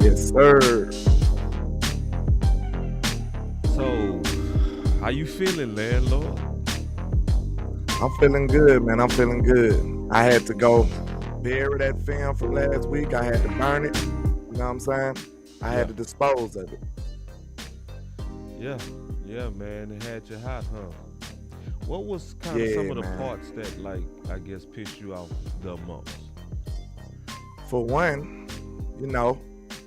Yes, sir. So, how you feeling, Landlord? I'm feeling good, man. I'm feeling good. I had to go bury that film from last week. I had to burn it. You know what I'm saying? I had to dispose of it. Yeah, man. It had you hot, huh? What was kind of some of the parts that, like, I guess, pissed you off the most? For one,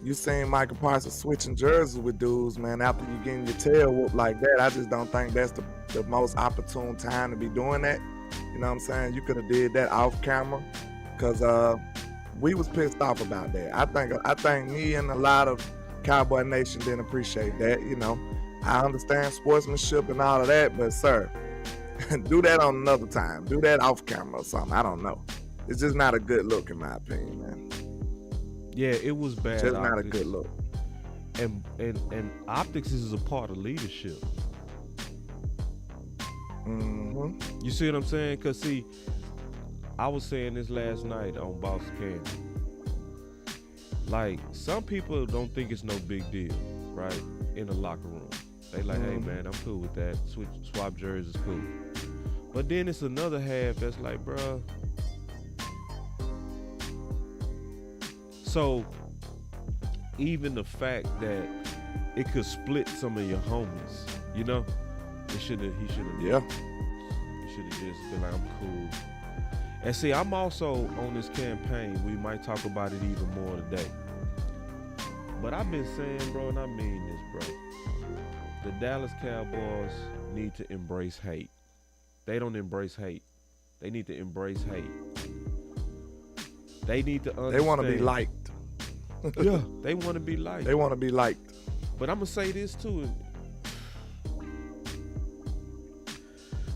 you seen Michael Parsons switching jerseys with dudes, man, after you getting your tail whooped like that. I just don't think that's the most opportune time to be doing that. You know what I'm saying? You could have did that off camera, because we was pissed off about that. I think me and a lot of Cowboy Nation didn't appreciate that. I understand sportsmanship and all of that, but sir, do that on another time. Do that off camera or something. I don't know. It's just not a good look, in my opinion, man. Yeah, it was bad. Just not a good look. And optics is a part of leadership. Mm-hmm. You see what I'm saying? Because, see, I was saying this last night on Boss Candy. Like, some people don't think it's no big deal, right? In the locker room. They like, hey, man, I'm cool with that. Swap jerseys is cool. But then it's another half that's like, bruh. So, even the fact that it could split some of your homies, he should have just been like, I'm cool. And see, I'm also on this campaign. We might talk about it even more today. But I've been saying, bro, and I mean this, bro. The Dallas Cowboys need to embrace hate. They don't embrace hate. They need to embrace hate. They need to understand. They want to be liked. Yeah, they want to be liked. They want to be liked. But I'm going to say this too.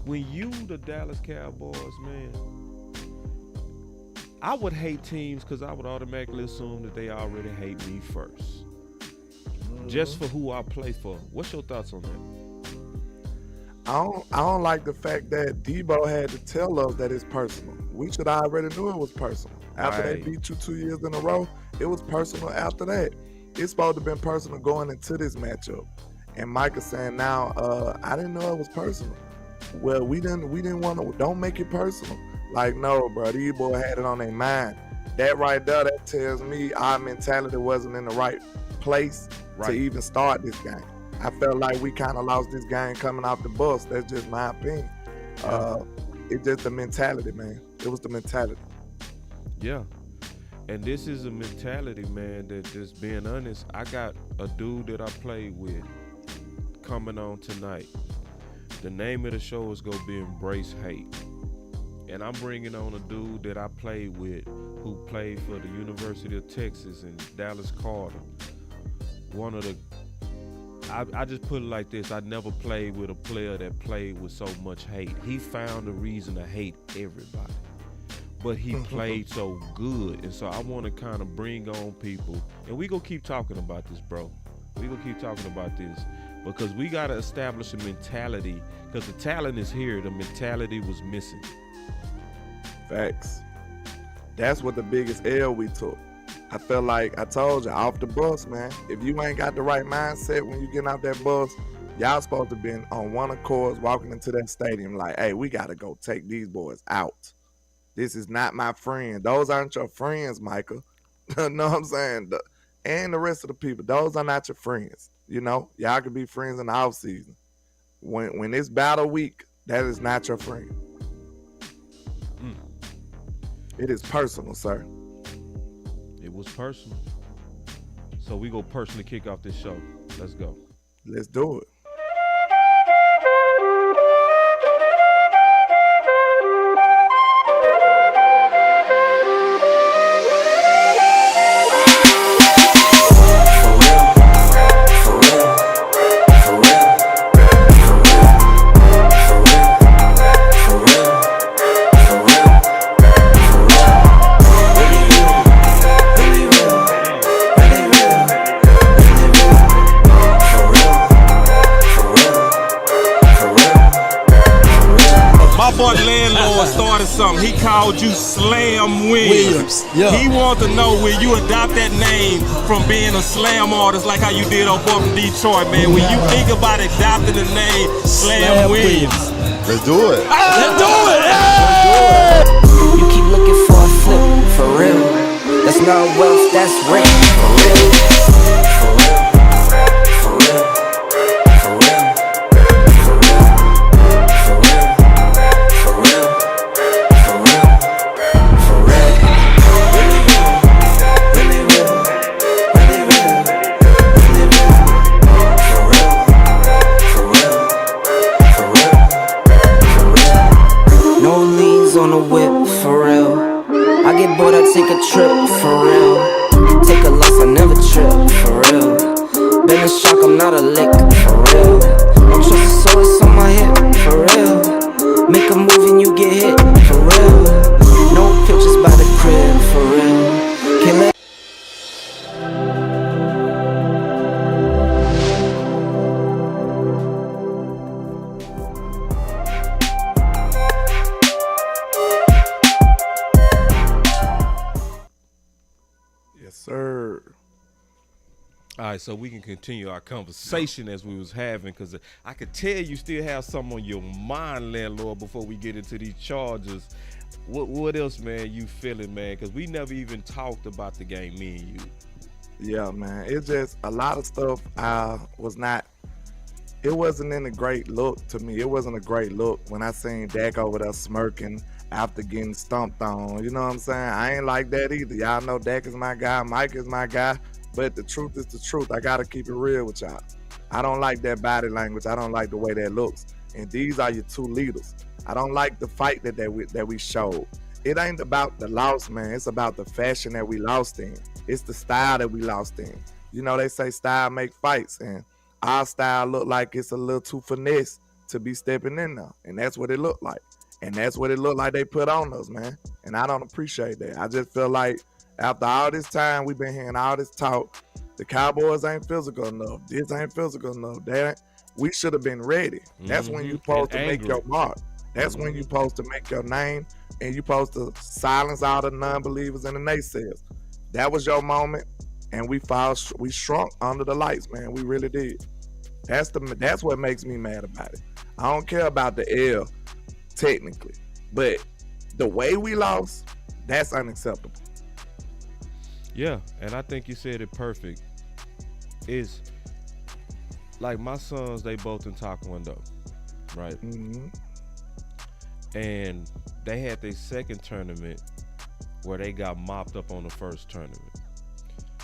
When you, the Dallas Cowboys, man, I would hate teams because I would automatically assume that they already hate me first. Mm-hmm. Just for who I play for. What's your thoughts on that? I don't like the fact that Debo had to tell us that it's personal. We should already knew it was personal. After they beat you 2 years in a row, it was personal after that. It's supposed to have been personal going into this matchup. And Mike is saying now, I didn't know it was personal. Well, we didn't want to, don't make it personal. Like, no, bro, these boys had it on their mind. That right there, that tells me our mentality wasn't in the right place to even start this game. I felt like we kind of lost this game coming off the bus. That's just my opinion. It's just the mentality, man. It was the mentality. Yeah. And this is a mentality, man, that just being honest, I got a dude that I played with coming on tonight. The name of the show is going to be Embrace Hate. And I'm bringing on a dude that I played with who played for the University of Texas and Dallas Carter. One of the, I just put it like this, I never played with a player that played with so much hate. He found a reason to hate everybody. But he played so good. And so I want to kind of bring on people. And we going to keep talking about this, bro. We going to keep talking about this. Because we got to establish a mentality. Because the talent is here. The mentality was missing. Facts. That's what the biggest L we took. I felt like I told you, off the bus, man. If you ain't got the right mindset when you get out that bus, y'all supposed to be on one accord walking into that stadium like, hey, we got to go take these boys out. This is not my friend. Those aren't your friends, Michael. Know what I'm saying? And the rest of the people, those are not your friends. Y'all can be friends in the off season. When it's battle week, that is not your friend. It is personal, sir. It was personal. So we go personally kick off this show. Let's go. Let's do it. something. He called you Slam Williams. Yeah. He wants to know when you adopt that name from being a slam artist like how you did up from Detroit, man. When you think about adopting the name Slam Williams. Let's do it. Let's do it. You keep looking for a flip, for real. That's not wealth, that's rent, for real. For real. For real. For real. For real. For real. For real. For real. For real. Really real. Really real. Really real. Really real. For real. For real. For real. For real. No leaves on the whip, for real. I get bored, I take a trip, for real. Take a loss, I never trip, for real. Been in shock, I'm not a lick, for real. Don't trust the source on my hip, for real. Make a move and you get hit, for real. No pictures by the crib, for real. Can't let Yes, sir. All right, so we can continue our conversation as we was having, because I could tell you still have something on your mind, Landlord, before we get into these charges. What else, man, you feeling, man? Because we never even talked about the game, me and you. Yeah, man. It's just a lot of stuff it wasn't in a great look to me. It wasn't a great look when I seen Dak over there smirking after getting stomped on. You know what I'm saying? I ain't like that either. Y'all know Dak is my guy, Mike is my guy, but the truth is the truth. I gotta keep it real with y'all. I don't like that body language. I don't like the way that looks. And these are your two leaders. I don't like the fight that we showed. It ain't about the loss, man. It's about the fashion that we lost in. It's the style that we lost in. You know, they say style make fights, and our style look like it's a little too finesse to be stepping in there. And that's what it looked like. And that's what it looked like they put on us, man. And I don't appreciate that. I just feel like after all this time, we've been hearing all this talk, the Cowboys ain't physical enough. This ain't physical enough. We should have been ready. That's when you're supposed to make your mark. That's when you're supposed to make your name, and you're supposed to silence all the non-believers and the naysayers. That was your moment, and we shrunk under the lights, man. We really did. That's what makes me mad about it. I don't care about the L technically, but the way we lost, that's unacceptable. Yeah, and I think you said it perfect. It's like my sons, they both in Taekwondo, right? Mm-hmm. And they had their second tournament where they got mopped up on the first tournament.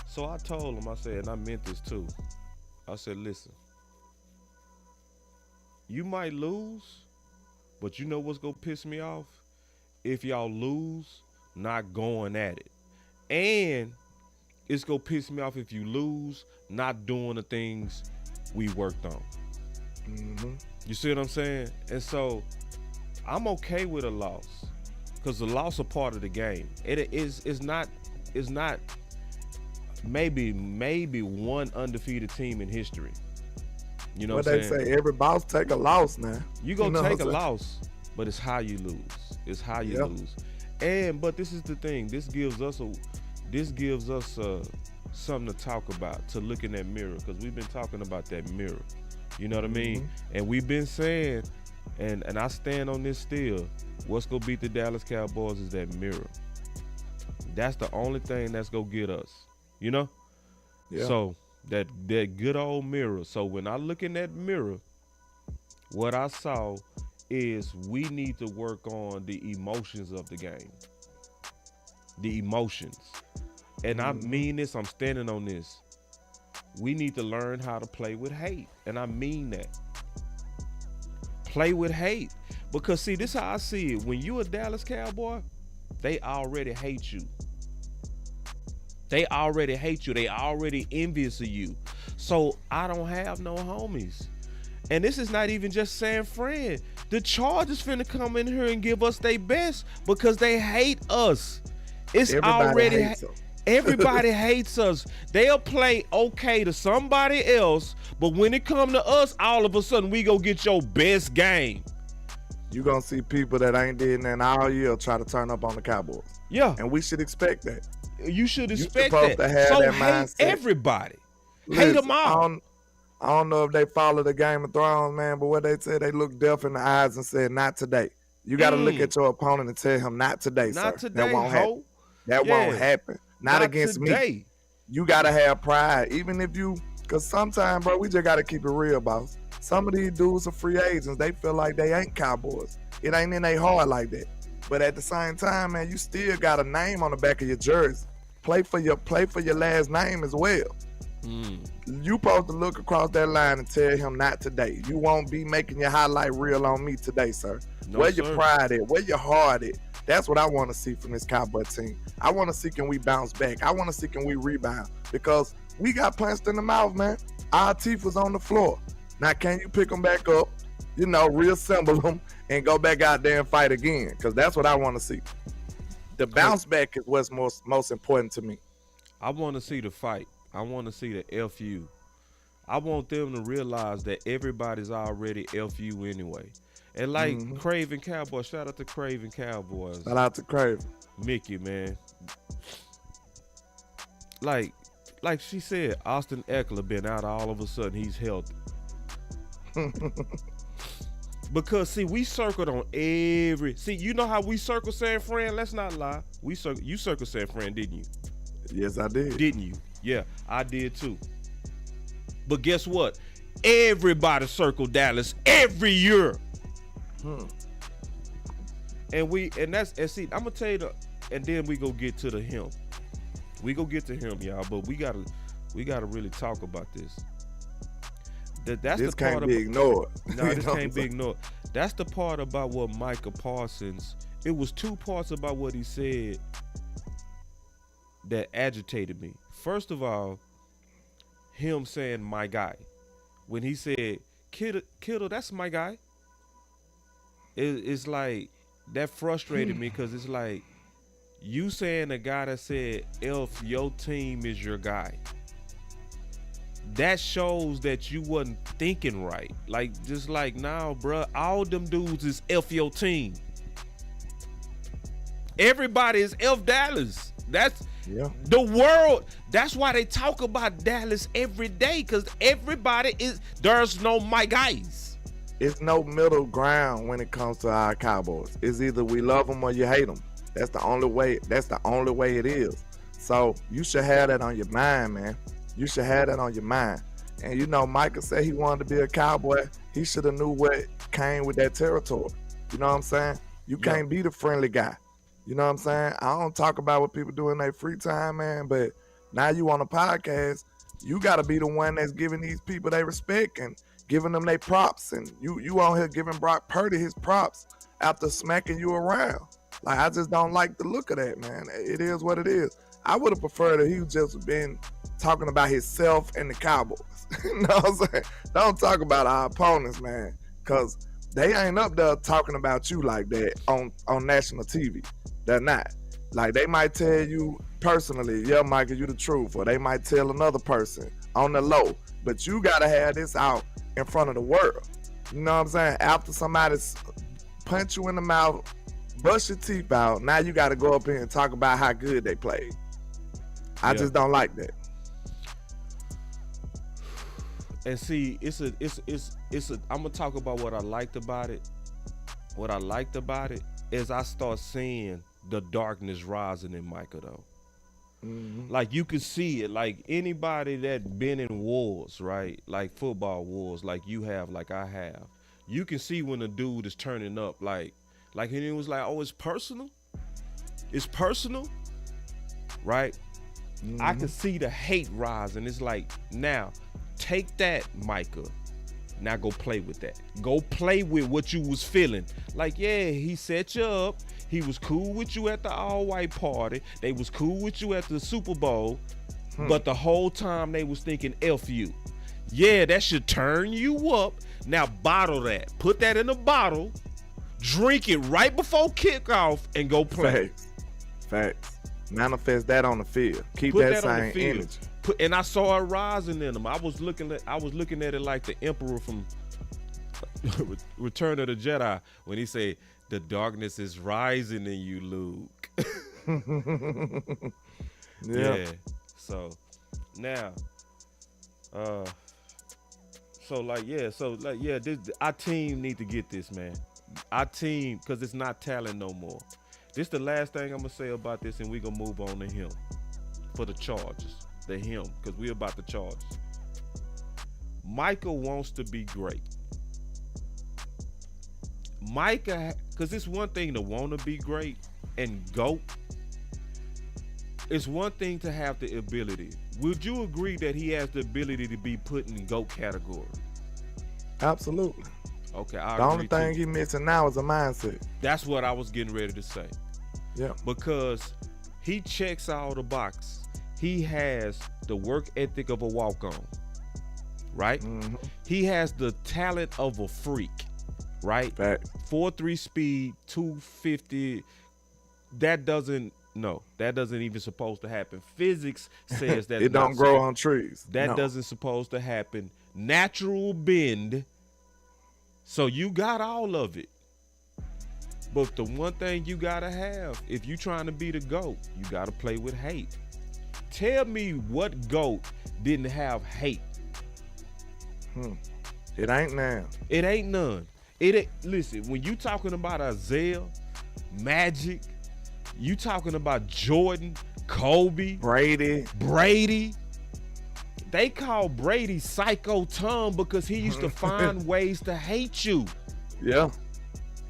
So I told them, I said, and I meant this too, I said, listen, you might lose, but you know what's gonna piss me off? If y'all lose, not going at it. And it's gonna piss me off if you lose, not doing the things we worked on. Mm-hmm. You see what I'm saying? And so I'm okay with a loss, because the loss a part of the game. It's not maybe one undefeated team in history. You know what I'm saying? They say every boss take a loss now. You gonna take a loss, but it's how you lose. It's how you lose. But this is the thing. This gives us something to talk about, to look in that mirror, because we've been talking about that mirror. You know what I mean? And we've been saying, and I stand on this still, what's gonna beat the Dallas Cowboys is that mirror. That's the only thing that's gonna get us. You know? Yeah. So that good old mirror. So when I look in that mirror, what I saw is we need to work on the emotions of the game. The emotions. And I mean this, I'm standing on this. We need to learn how to play with hate. And I mean that. Play with hate. Because see, this is how I see it. When you a Dallas Cowboy, they already hate you. They already hate you. They already envious of you. So I don't have no homies. And this is not even just San Fran. The Chargers finna come in here and give us their best because they hate us. It's already everybody hates us. They'll play okay to somebody else, but when it come to us, all of a sudden we go get your best game. you're going to see people that ain't did nothing all year try to turn up on the Cowboys. Yeah. And we should expect that. You should expect supposed that. to have So that hate mindset. everybody. Listen, Hate them all. I don't know if they follow the Game of Thrones, man, but what they said, they looked deaf in the eyes and said, not today. You got to look at your opponent and tell him, not today, Not sir. today, that won't ho. happen. That won't happen. Not against today. me. You got to have pride. Even if you, because sometimes, bro, we just got to keep it real, boss. Some of these dudes are free agents. They feel like they ain't Cowboys. It ain't in their heart like that. But at the same time, man, you still got a name on the back of your jersey. Play for your last name as well. You supposed to look across that line and tell him not today. You won't be making your highlight reel on me today, sir. No, Where sir. your pride at? Where your heart at? That's what I want to see from this Cowboy team. I want to see can we bounce back. I want to see can we rebound because we got punched in the mouth, man. Our teeth was on the floor. Now, can you pick them back up, reassemble them and go back out there and fight again? Because that's what I want to see. The bounce back is what's most important to me. I want to see the fight. I want to see the FU. I want them to realize that everybody's already FU anyway. And like Craven Cowboy, shout out to Craven Cowboys. Shout out to Craven. Mickey, man. Like she said, Austin Eckler been out all of a sudden. He's healthy. Because see, we circled on you know how we circle San Fran? Let's not lie. You circled San Fran, didn't you? Yes, I did. Didn't you? Yeah, I did too. But guess what? Everybody circled Dallas every year. And see, I'm gonna tell you and then we go get to him. We go get to him, y'all, but we gotta really talk about this. This can't be ignored. No, this can't be ignored. That's the part about what Micah Parsons, it was two parts about what he said that agitated me. First of all, him saying my guy. When he said, Kittle, that's my guy. It's like, that frustrated me because it's like, you saying a guy that said, if your team is your guy. That shows that you wasn't thinking right. Like, just like, nah, bruh, all them dudes is F your team. Everybody is F Dallas. That's the world. That's why they talk about Dallas every day, because there's no my guys. It's no middle ground when it comes to our Cowboys. It's either we love them or you hate them. That's the only way it is. So you should have that on your mind, man. You should have that on your mind. And Micah said he wanted to be a Cowboy. He should have knew what came with that territory. You know what I'm saying? You can't be the friendly guy. You know what I'm saying? I don't talk about what people do in their free time, man, but now you on a podcast, you got to be the one that's giving these people their respect and giving them their props. And you on here giving Brock Purdy his props after smacking you around. Like, I just don't like the look of that, man. It is what it is. I would have preferred that he just been talking about himself and the Cowboys. You know what I'm saying? Don't talk about our opponents, man, because they ain't up there talking about you like that on national TV. They're not. Like, they might tell you personally, yeah, Michael, you the truth, or they might tell another person on the low, but you got to have this out in front of the world. You know what I'm saying? After somebody's punch you in the mouth, bust your teeth out, now you got to go up here and talk about how good they played. I just don't like that. And see, I'm gonna talk about what I liked about it. What I liked about it is I start seeing the darkness rising in Micah, though. Like, you could see it. Like, anybody that been in wars, right? Like football wars, like you have, like I have. You can see when a dude is turning up, like he was like, oh, it's personal. It's personal, right? I can see the hate rise, and it's like, now, take that, Micah. Now go play with that. Go play with what you was feeling. Like, yeah, he set you up. He was cool with you at the all-white party. They was cool with you at the Super Bowl. But the whole time they was thinking F you. Yeah, that should turn you up. Now bottle that. Put that in a bottle. Drink it right before kickoff and go play. Facts. Manifest that on the field. Keep Put that on same the field. energy. And I saw it rising in them. I was looking at it like the emperor from Return of the Jedi when he say the darkness is rising in you, Luke. Yeah. So now, our team need to get this, man. Our team, because it's not talent no more. This the last thing I'm gonna say about this, and we gonna move on to him for the Chargers. Because we about the Chargers. Micah wants to be great. Micah, because it's one thing to want to be great and GOAT. It's one thing to have the ability. Would you agree that he has the ability to be put in GOAT category? Absolutely. Okay, the only thing he missing now is a mindset. That's what I was getting ready to say. Yeah. Because he checks all the boxes. He has the work ethic of a walk-on, right? Mm-hmm. He has the talent of a freak, right? Fact. 4.3 speed, 250. That doesn't even supposed to happen. Physics says that it don't grow on trees. That doesn't supposed to happen. Natural bend. So you got all of it. But the one thing you gotta have, if you trying to be the GOAT, you gotta play with hate. Tell me what GOAT didn't have hate. It ain't now. It ain't none. Listen, when you talking about Isaiah, Magic, you talking about Jordan, Kobe, Brady. They call Brady Psycho Tom because he used to find ways to hate you. Yeah.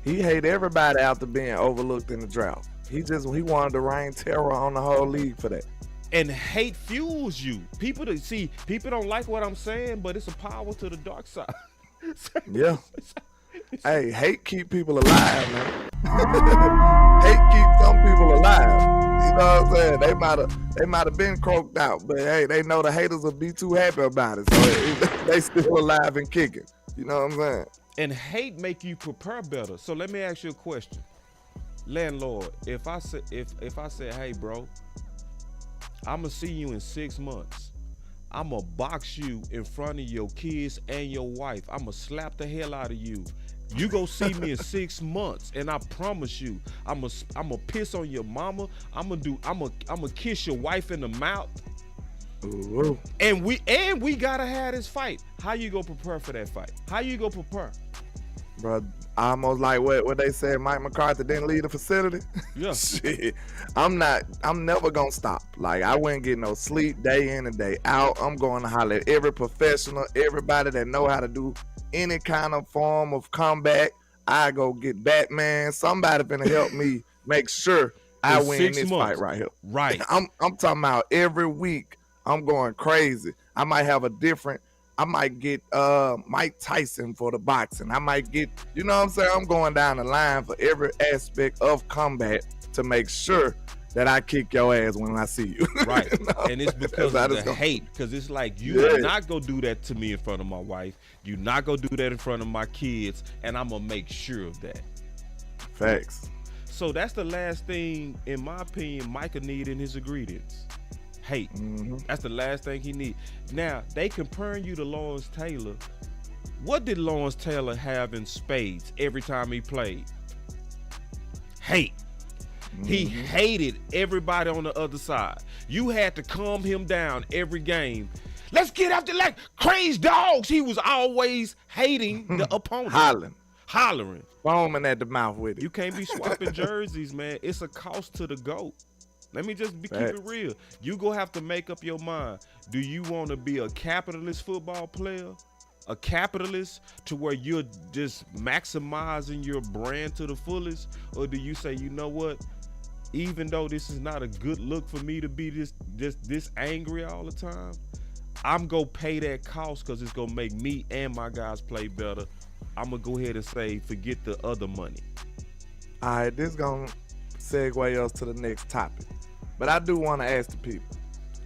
He hate everybody after being overlooked in the draft. He wanted to rain terror on the whole league for that. And hate fuels you. People don't like what I'm saying, but it's a power to the dark side. Yeah. Hey, hate keep people alive, man. Hate keep some people alive. You know what I'm saying? They might have been croaked out, but hey, they know the haters will be too happy about it. So they still alive and kicking. You know what I'm saying? And hate make you prepare better. So let me ask you a question. Landlord, if I say, hey bro, I'ma see you in 6 months. I'ma box you in front of your kids and your wife. I'ma slap the hell out of you. You go see me in 6 months, and I promise you, I'ma piss on your mama. I'ma kiss your wife in the mouth. Ooh. And we gotta have this fight. How you gonna prepare for that fight? How you gonna prepare? Bro, almost like what they said Mike McCarthy didn't leave the facility. Yeah. Shit. I'm never gonna stop. Like, I wouldn't get no sleep day in and day out. I'm going to holler at every professional, everybody that know how to do any kind of form of combat. I go get Batman. Somebody finna help me make sure I win this fight right here. Right. I'm talking about every week. I'm going crazy. I might get Mike Tyson for the boxing. I might get, you know what I'm saying? I'm going down the line for every aspect of combat to make sure that I kick your ass when I see you. Right. You know? And it's because of the hate. Because it's like, you're not going to do that to me in front of my wife. You're not going to do that in front of my kids. And I'm going to make sure of that. Facts. So that's the last thing, in my opinion, Micah need in his ingredients. Hate. Mm-hmm. That's the last thing he need. Now, they comparing you to Lawrence Taylor. What did Lawrence Taylor have in spades every time he played? Hate. Mm-hmm. He hated everybody on the other side. You had to calm him down every game. Let's get after like crazy dogs. He was always hating the opponent. Hollering. Foaming at the mouth with it. You can't be swapping jerseys, man. It's a cost to the GOAT. Let me just keep it real. You gonna have to make up your mind. Do you want to be a capitalist football player? A capitalist to where you're just maximizing your brand to the fullest? Or do you say, you know what? Even though this is not a good look for me to be this angry all the time, I'm gonna pay that cost because it's gonna make me and my guys play better. I'm gonna go ahead and say, forget the other money. All right, this gonna segue us to the next topic. But I do want to ask the people,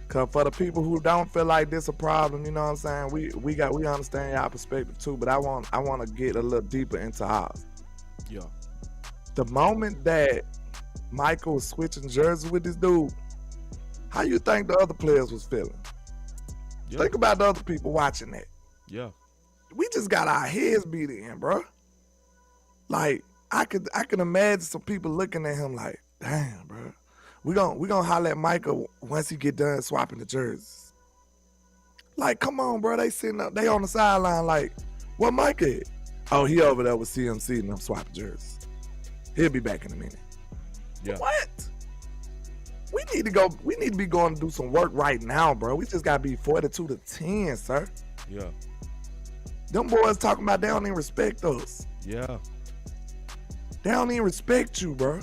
because for the people who don't feel like this a problem, you know what I'm saying? We understand y'all perspective too, but I want to get a little deeper into ours. Yeah. The moment that Michael was switching jerseys with this dude, how you think the other players was feeling? Yeah. Think about the other people watching that. Yeah. we just got our heads beat in, bro. Like I can imagine some people looking at him like, damn, bro. We gonna holler at Michael once he get done swapping the jerseys. Like, come on, bro. They sitting up, they on the sideline like, what Mike at? Oh, he over there with CMC and I'm swapping jerseys. He'll be back in a minute. Yeah. What? We need to be going to do some work right now, bro. We just gotta be 42-10, sir. Yeah. Them boys talking about they don't even respect us. Yeah. They don't even respect you, bro.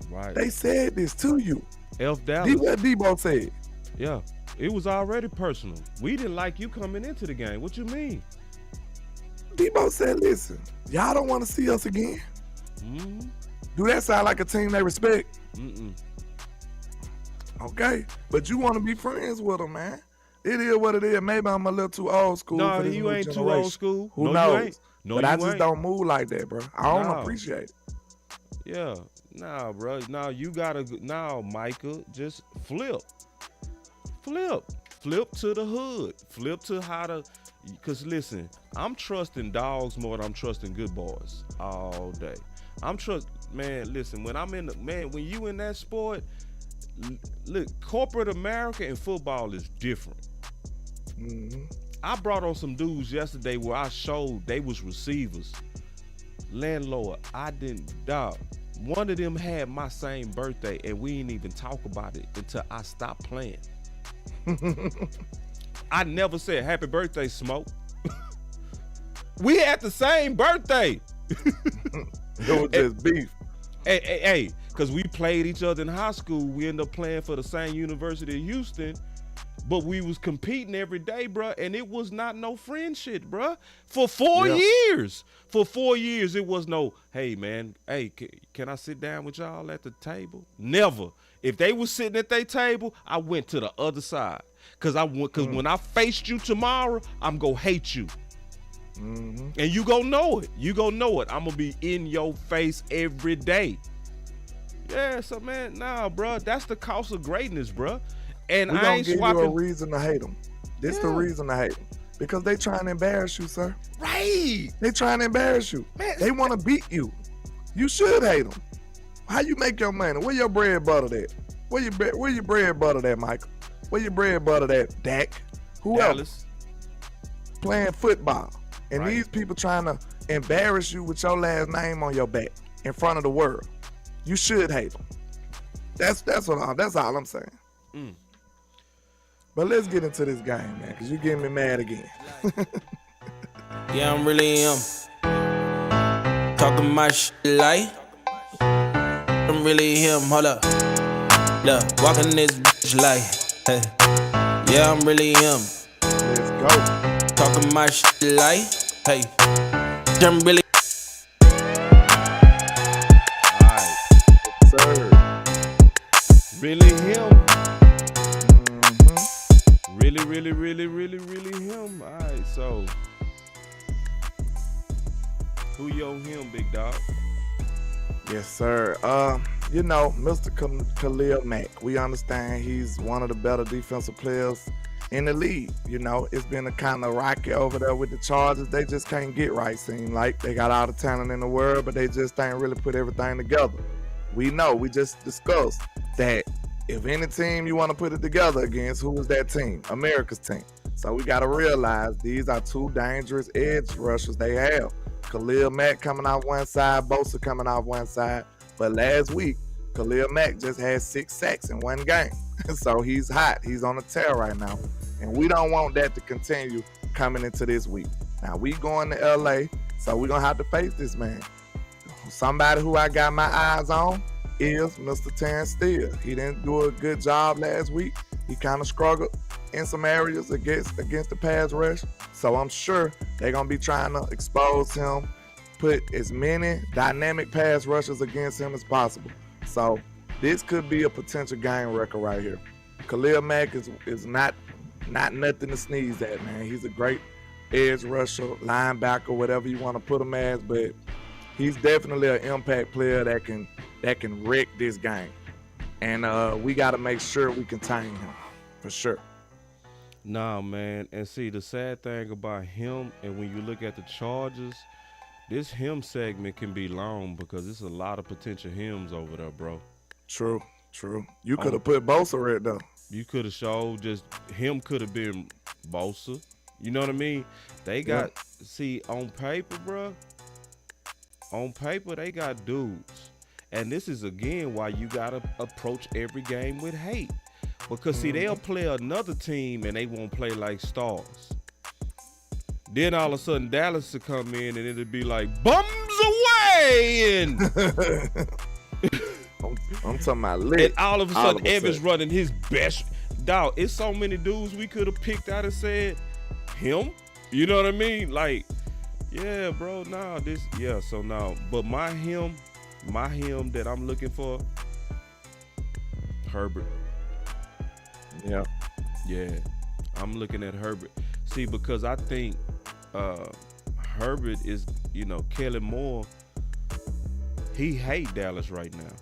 Right. They said this to you. Dallas. What Debo said. Yeah. It was already personal. We didn't like you coming into the game. What you mean? Debo said, listen, y'all don't want to see us again. Mm-hmm. Do that sound like a team they respect? Mm-mm. Okay. But you want to be friends with them, man. It is what it is. Maybe I'm a little too old school. No, for this you new ain't generation. too old school. Who no, knows? You ain't. No, but you I just ain't. don't move like that, bro. I don't appreciate it. Yeah. Nah, bro. Now you gotta. Now, Micah, just flip. Flip to the hood. Flip to how to. Cause listen, I'm trusting dogs more than I'm trusting good boys all day. Man, listen, when when you in that sport, look, corporate America and football is different. Mm-hmm. I brought on some dudes yesterday where I showed they was receivers. Landlord, I didn't, dog. One of them had my same birthday and we didn't even talk about it until I stopped playing. I never said happy birthday, Smoke. We had the same birthday. It was just beef. Hey, because we played each other in high school. We ended up playing for the same University of Houston, but we was competing every day, bro, and it was not no friendship, bro. For 4 years. For 4 years, it was no, hey, man, hey, can I sit down with y'all at the table? Never. If they was sitting at their table, I went to the other side. Because when I faced you tomorrow, I'm going to hate you. Mm-hmm. And you gonna know it. I'm gonna be in your face every day. Yeah, so man, nah, bro, that's the cost of greatness, bro. And we I ain't give swapping. You a reason to hate them. This the reason to hate them because they trying to embarrass you, sir. Right? They trying to embarrass you. Man, they want to beat you. You should hate them. How you make your money? Where your bread butter at? Where your bread butter at, Michael? Where your bread butter at, Dak? Who Dallas. else? Playing football. And these people trying to embarrass you with your last name on your back in front of the world. You should hate them. That's all I'm saying. Mm. But let's get into this game, man, because you're getting me mad again. Yeah, I'm really talking my shit like I'm really him. Hold up, look, walking this bitch like, hey. Yeah, I'm really him. Let's go. Talking my shit like, hey, I'm really. Alright, Sir. Really him. Mm-hmm. Really him. Alright, so who your him, big dog? Yes, sir. Mr. Khalil Mack. We understand he's one of the better defensive players in the league. It's been a kind of rocky over there with the Chargers. They just can't get right, seem like. They got all the talent in the world, but they just ain't really put everything together. We know, we just discussed that if any team you want to put it together against, who is that team? America's team. So we got to realize these are two dangerous edge rushers they have. Khalil Mack coming off one side, Bosa coming off one side. But last week, Khalil Mack just had 6 sacks in one game. So he's hot. He's on a tear right now. And we don't want that to continue coming into this week. Now, we going to LA, so we're going to have to face this man. Somebody who I got my eyes on is Mr. Terrence Steele. He didn't do a good job last week. He kind of struggled in some areas against the pass rush. So I'm sure they're going to be trying to expose him, put as many dynamic pass rushers against him as possible. So this could be a potential game wrecker right here. Khalil Mack is not nothing to sneeze at, man. He's a great edge rusher, linebacker, whatever you want to put him as, but he's definitely an impact player that can wreck this game. And we got to make sure we contain him, for sure. Nah, man. And see, the sad thing about him, and when you look at the Chargers, this him segment can be long because there's a lot of potential hims over there, bro. True. You could have put Bosa right though. You could have showed just him could have been Bosa. You know what I mean? They got see on paper, bro. On paper, they got dudes, and this is again why you gotta approach every game with hate, because see they'll play another team and they won't play like stars. Then all of a sudden Dallas will come in and it'll be like bums away, and I'm talking about lit. and all of a sudden Evans running his best. Dog, it's so many dudes we could have picked out and said him. You know what I mean? Like, yeah, bro. Nah, so now, but my him that I'm looking for, Herbert. Yeah, I'm looking at Herbert. See, because I think Herbert is, Kellen Moore. He hate Dallas right now,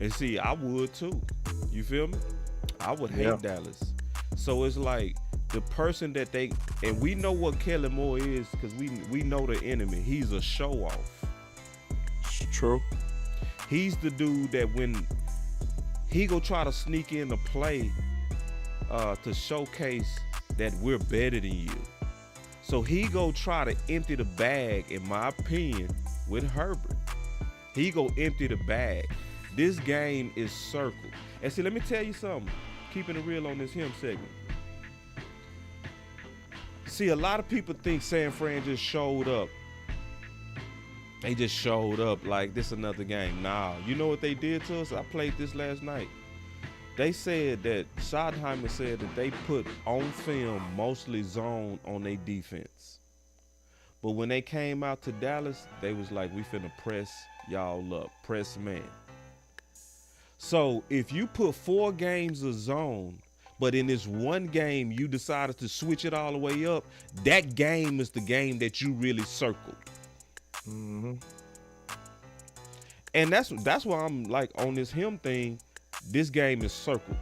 and see, I would too. You feel me? I would hate Dallas. So it's like the person that and we know what Kellen Moore is because we know the enemy. He's a show off. True. He's the dude that when he go try to sneak in a play to showcase that we're better than you. So he go try to empty the bag, in my opinion, with Herbert. He go empty the bag. This game is circled. And see, let me tell you something. Keeping it real on this him segment. See, a lot of people think San Fran just showed up. They just showed up like this another game. Nah, you know what they did to us? I played this last night. They said that, Schottenheimer said that they put on film mostly zone on their defense. But when they came out to Dallas, they was like, we finna press y'all up, press man. So if you put 4 games of zone, but in this one game you decided to switch it all the way up, that game is the game that you really circled. Mm-hmm. And that's why I'm like on this him thing. This game is circled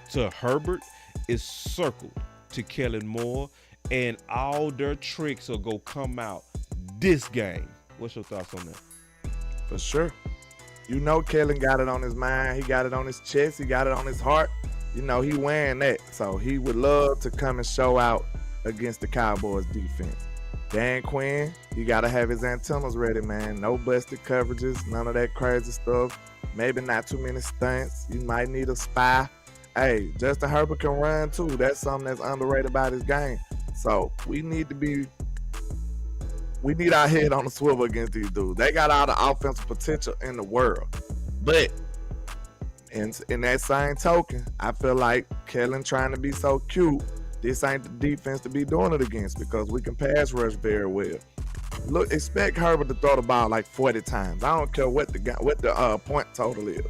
to Herbert, is circled to Kellen Moore, and all their tricks will go come out this game. What's your thoughts on that? For sure. You know Kellen got it on his mind. He got it on his chest. He got it on his heart. He wearing that. So he would love to come and show out against the Cowboys defense. Dan Quinn, you got to have his antennas ready, man. No busted coverages, none of that crazy stuff. Maybe not too many stunts. You might need a spy. Hey, Justin Herbert can run too. That's something that's underrated about his game. So we need our head on the swivel against these dudes. They got all the offensive potential in the world. But in that same token, I feel like Kellen trying to be so cute, this ain't the defense to be doing it against because we can pass rush very well. Look, expect Herbert to throw the ball like 40 times. I don't care what the point total is.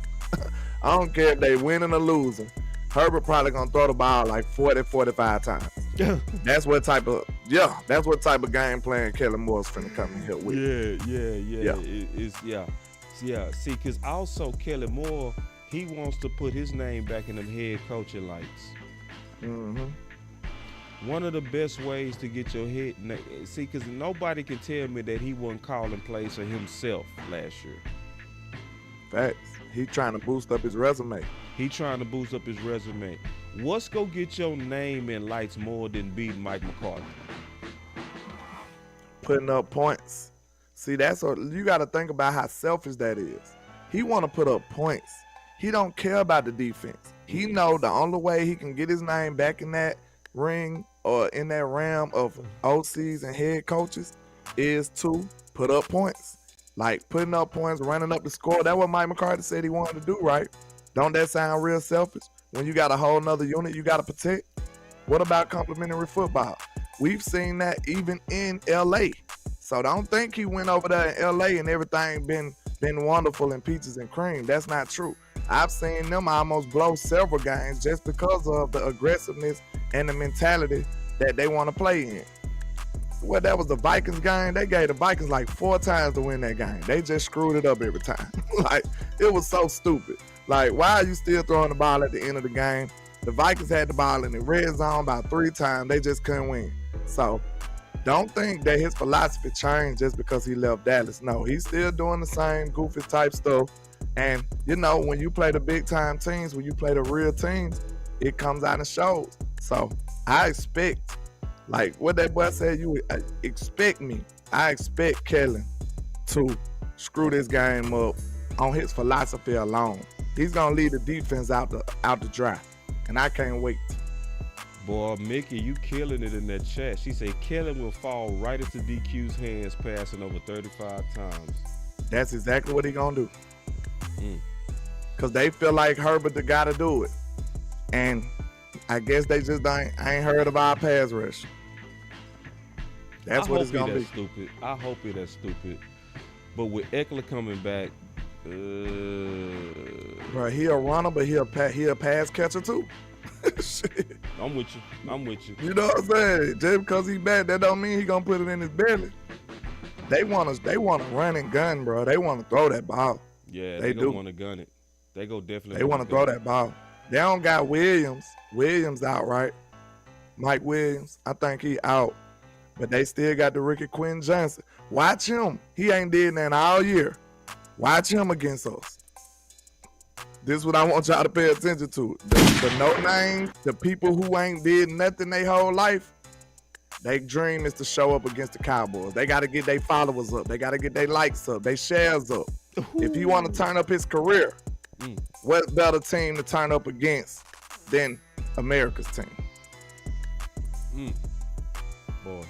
I don't care if they winning or losing. Herbert probably gonna throw the ball like 40, 45 times. That's what type of game plan Kellen Moore's finna come in here with. Yeah. See, because also Kellen Moore, he wants to put his name back in them head coaching lights. Mm-hmm. One of the best ways to get your head, see, because nobody can tell me that he wasn't calling plays for himself last year. Facts. He trying to boost up his resume. What's gonna get your name in lights more than beating Mike McCarthy? Putting up points. See, that's what you got to think about how selfish that is. He want to put up points. He don't care about the defense. He know the only way he can get his name back in that ring or in that realm of OCs and head coaches is to put up points. Like putting up points, running up the score. That's what Mike McCarthy said he wanted to do, right? Don't that sound real selfish? When you got a whole nother unit you got to protect? What about complimentary football? We've seen that even in LA. So don't think he went over there in LA and everything been wonderful and peaches and cream. That's not true. I've seen them almost blow several games just because of the aggressiveness and the mentality that they want to play in. Well, that was the Vikings game. They gave the Vikings like 4 times to win that game. They just screwed it up every time. Like, it was so stupid. Like, why are you still throwing the ball at the end of the game? The Vikings had the ball in the red zone about 3 times. They just couldn't win. So don't think that his philosophy changed just because he left Dallas. No, he's still doing the same goofy type stuff. And, you know, when you play the big-time teams, when you play the real teams, it comes out and shows. So I expect, like what that boy said, you expect me. I expect Kellen to screw this game up on his philosophy alone. He's going to lead the defense out the dry. And I can't wait. Boy, Mickey, you killing it in that chat. She said Kellen will fall right into DQ's hands passing over 35 times. That's exactly what he gonna do. Because they feel like Herbert the guy to do it. And I guess they just ain't heard of our pass rush. That's what it's gonna be. Stupid. I hope it is stupid. But with Eckler coming back, bro, he a runner, but he a pass catcher too. Shit. I'm with you. You know what I'm saying? Just because he bad, that don't mean he gonna put it in his belly. They want to run and gun, bro. They want to throw that ball. Yeah, they do want to gun it. They go definitely. They want to throw that ball. They don't got Williams. Williams out, right? Mike Williams, I think he out. But they still got the Ricky Quinn Johnson. Watch him. He ain't did nothing all year. Watch him against us. This is what I want y'all to pay attention to. The no names, the people who ain't did nothing their whole life, their dream is to show up against the Cowboys. They got to get their followers up. They got to get their likes up, their shares up. If he want to turn up his career, what better team to turn up against than America's team? Boy.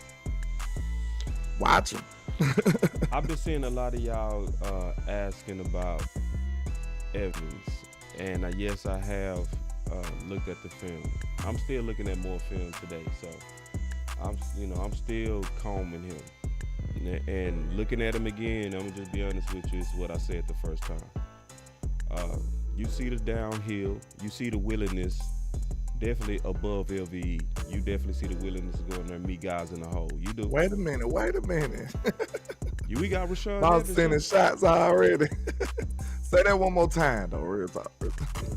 Watch him. I've been seeing a lot of y'all asking about Evans. And yes, I have looked at the film. I'm still looking at more film today, so I'm still combing him and looking at him again. I'm gonna just be honest with you. Is what I said the first time. You see the downhill. You see the willingness. Definitely above LVE. You definitely see the willingness to go in there and meet guys in the hole. You do. Wait a minute. We got Rashawn Evans sending shots already. Say that one more time, though. Real talk.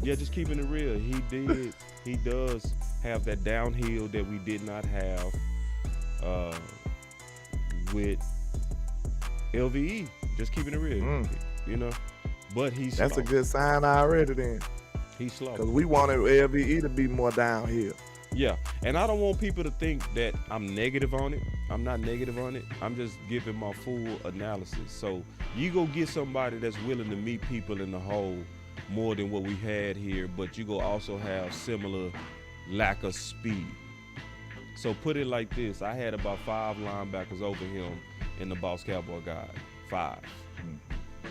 Yeah, just keeping it real. He does have that downhill that we did not have with LVE. Just keeping it real. You know, but that's slow. A good sign already. Then he's slow because we wanted LVE to be more downhill. Yeah, and I don't want people to think that I'm negative on it. I'm not negative on it. I'm just giving my full analysis. So you go get somebody that's willing to meet people in the hole more than what we had here, but you go also have similar lack of speed. So put it like this. I had about 5 linebackers over him in the Boss Cowboy guide. 5.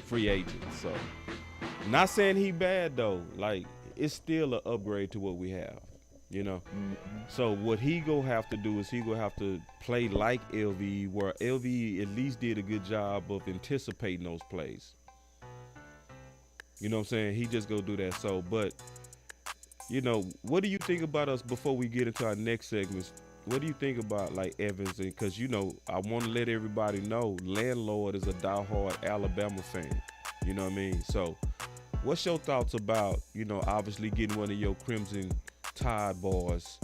Free agents. So not saying he bad though. Like it's still an upgrade to what we have. You know, so what he go have to do is he go have to play like LVE, where LVE at least did a good job of anticipating those plays. You know what I'm saying? He just go do that. So, but you know, what do you think about us before we get into our next segments? What do you think about like Evans? And because you know, I want to let everybody know, Landlord is a diehard Alabama fan. You know what I mean? So, what's your thoughts about obviously getting one of your Crimson Tide boys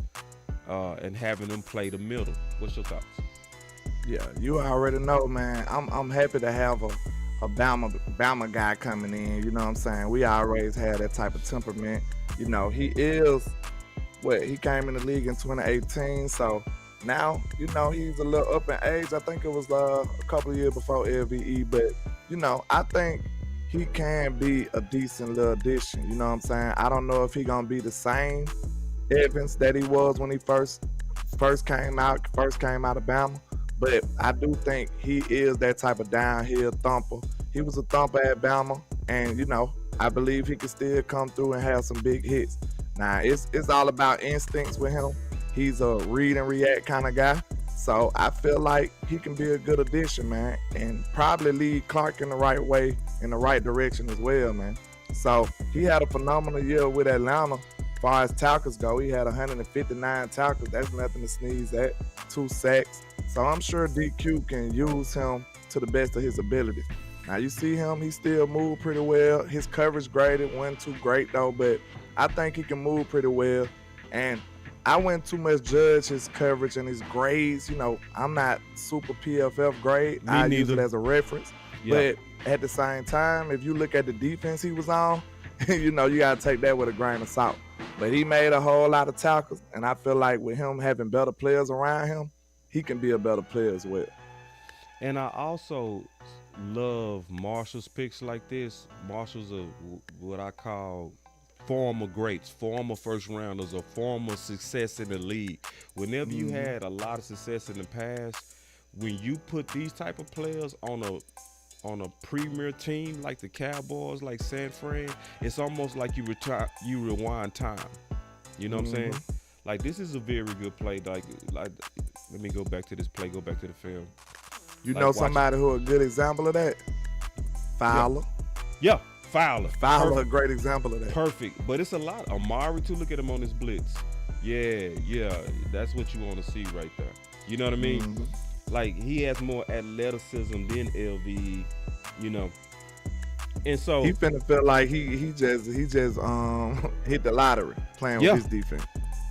and having them play the middle? What's your thoughts? Yeah, you already know, man. I'm happy to have a Bama guy coming in. You know what I'm saying? We always had that type of temperament. You know, he came in the league in 2018, so now he's a little up in age. I think it was a couple of years before LVE, but I think he can be a decent little addition. You know what I'm saying? I don't know if he gonna be the same Evans that he was when he first came out of Bama, but I do think he is that type of downhill thumper. He was a thumper at Bama, and I believe he can still come through and have some big hits. Now it's all about instincts with him. He's a read and react kind of guy, so I feel like he can be a good addition, man, and probably lead Clark in the right way, in the right direction as well, man. So he had a phenomenal year with Atlanta. As far as tackles go, he had 159 tackles. That's nothing to sneeze at. 2 sacks. So I'm sure DQ can use him to the best of his abilities. Now you see him, he still moved pretty well. His coverage graded wasn't too great though, but I think he can move pretty well. And I wouldn't too much judge his coverage and his grades. You know, I'm not super PFF grade. I use it as a reference. But at the same time, if you look at the defense he was on, you know, you got to take that with a grain of salt. But he made a whole lot of tackles, and I feel like with him having better players around him, he can be a better player as well. And I also love Marshall's picks like this. Marshall's a what I call former greats, former first rounders, or former success in the league. Whenever you had a lot of success in the past, when you put these type of players on a premier team like the Cowboys, like San Fran, it's almost like you rewind time. You know what I'm saying? Like, this is a very good play. Like let me go back to this play, go back to the film. You know somebody who a good example of that? Fowler. Yeah, Fowler. Fowler, a great example of that. Perfect. But it's a lot. Amari, too, look at him on this blitz. Yeah, that's what you want to see right there. You know what I mean? Like, he has more athleticism than LV, you know. And so he finna feel like he just hit the lottery playing with his defense.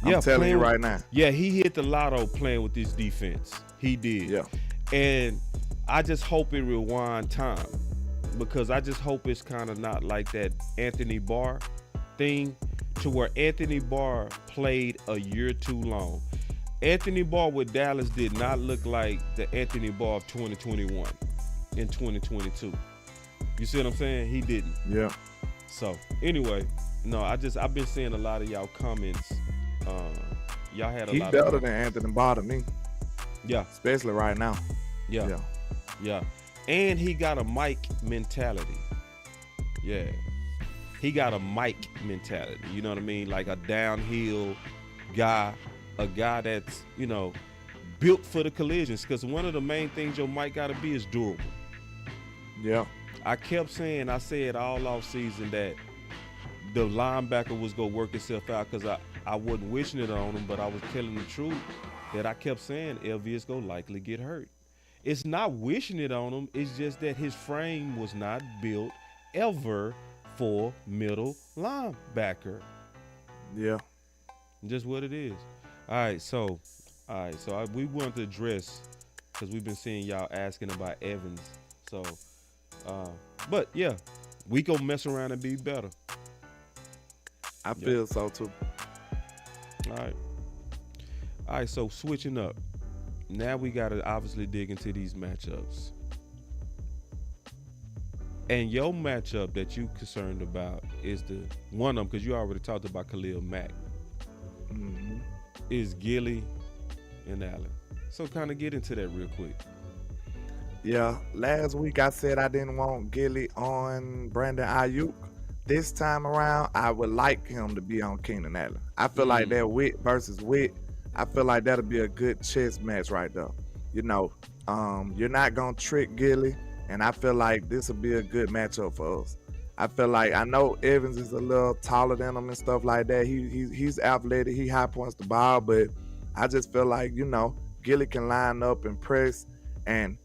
I'm telling you right now. Yeah, he hit the lotto playing with this defense. He did. Yeah. And I just hope it rewind time, because I just hope it's kind of not like that Anthony Barr thing, to where Anthony Barr played a year too long. Anthony Barr with Dallas did not look like the Anthony Barr of 2021 in 2022. You see what I'm saying? He didn't. Yeah. So anyway, no, I've been seeing a lot of y'all comments. Y'all had a lot. He better than Anthony Barr to me. Yeah. Especially right now. Yeah. And he got a Mike mentality. Yeah. He got a Mike mentality. You know what I mean? Like a downhill guy, a guy that's, you know, built for the collisions. Because one of the main things your Mike got to be is durable. Yeah. I said all off season that the linebacker was going to work itself out, because I wasn't wishing it on him, but I was telling the truth that I kept saying LV is going to likely get hurt. It's not wishing it on him. It's just that his frame was not built ever for middle linebacker. Yeah. Just what it is. All right, so we wanted to address, because we've been seeing y'all asking about Evans. So, but yeah, we gonna mess around and be better. I feel so too. All right, so switching up. Now we gotta obviously dig into these matchups. And your matchup that you concerned about is the one of them, because you already talked about Khalil Mack. Is Gilly and Allen. So kind of get into that real quick. Yeah, last week I said I didn't want Gilly on Brandon Ayuk. This time around, I would like him to be on Keenan Allen. I feel like that wit versus wit, I feel like that'll be a good chess match right there. You know, you're not going to trick Gilly, and I feel like this will be a good matchup for us. I feel like, I know Evans is a little taller than him and stuff like that. He's athletic, he high points the ball, but I just feel like, you know, Gilly can line up and press and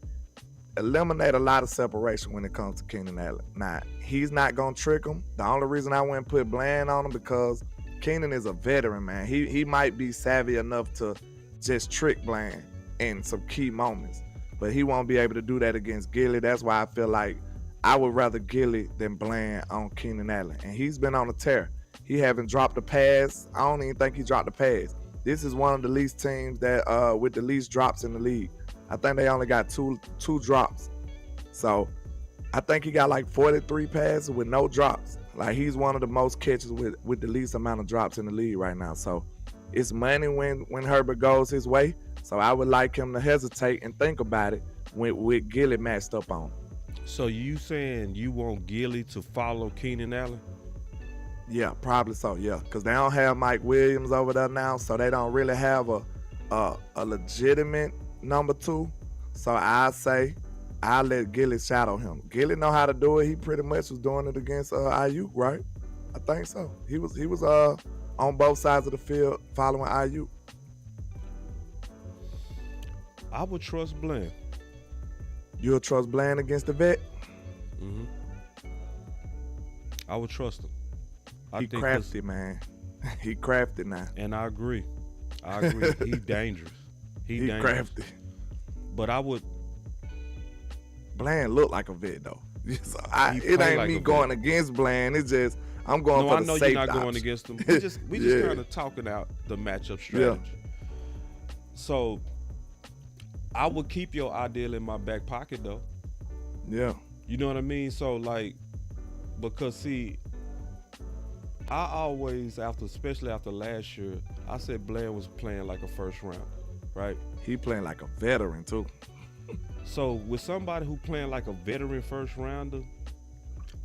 eliminate a lot of separation when it comes to Keenan Allen. Now, he's not going to trick him. The only reason I wouldn't put Bland on him, because Keenan is a veteran, man. He might be savvy enough to just trick Bland in some key moments, but he won't be able to do that against Gilly. That's why I feel like I would rather Gilly than Bland on Keenan Allen. And he's been on a tear. He haven't dropped a pass. I don't even think he dropped a pass. This is one of the least teams that with the least drops in the league. I think they only got two drops. So I think he got like 43 passes with no drops. Like, he's one of the most catches with the least amount of drops in the league right now. So it's money when Herbert goes his way. So I would like him to hesitate and think about it with Gilly matched up on him. So you saying you want Gilly to follow Keenan Allen? Yeah, probably so, yeah. Because they don't have Mike Williams over there now, so they don't really have a legitimate number two. So I say I let Gilly shadow him. Gilly know how to do it. He pretty much was doing it against Ayuk, right? I think so. He was on both sides of the field following Ayuk. I would trust Bland. You'll trust Bland against the vet? I would trust him. He crafty, man. He crafty now. And I agree. He dangerous. He dangerous. Crafty. But I would. Bland look like a vet though. So it play ain't like me a going vet. against Bland. It's just I'm going No, for I the know safe you're not going option. against them. We just kind of talking out the matchup strategy. So I would keep your ideal in my back pocket though. Yeah. You know what I mean? So like, because see, I always especially after last year, I said Bland was playing like a first round, right? He playing like a veteran too. So with somebody who playing like a veteran first rounder,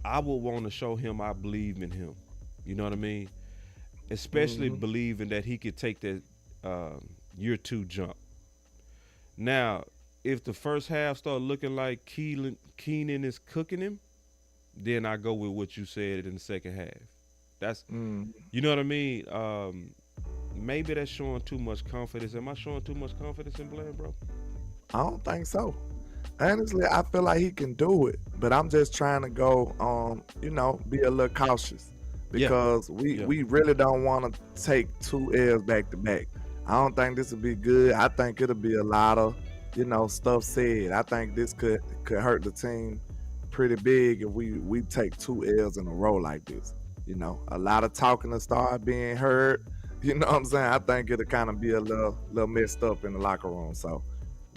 I would want to show him I believe in him. You know what I mean? Especially believing that he could take that year 2 jump. Now, if the first half start looking like Keenan is cooking him, then I go with what you said in the second half. That's, you know what I mean? Maybe that's showing too much confidence. Am I showing too much confidence in Bland, bro? I don't think so. Honestly, I feel like he can do it, but I'm just trying to go, be a little cautious because we really don't want to take 2 L's back to back. I don't think this will be good. I think it'll be a lot of, stuff said. I think this could hurt the team pretty big if we take 2 L's in a row like this. A lot of talking to start being heard. You know what I'm saying? I think it'll kind of be a little messed up in the locker room. So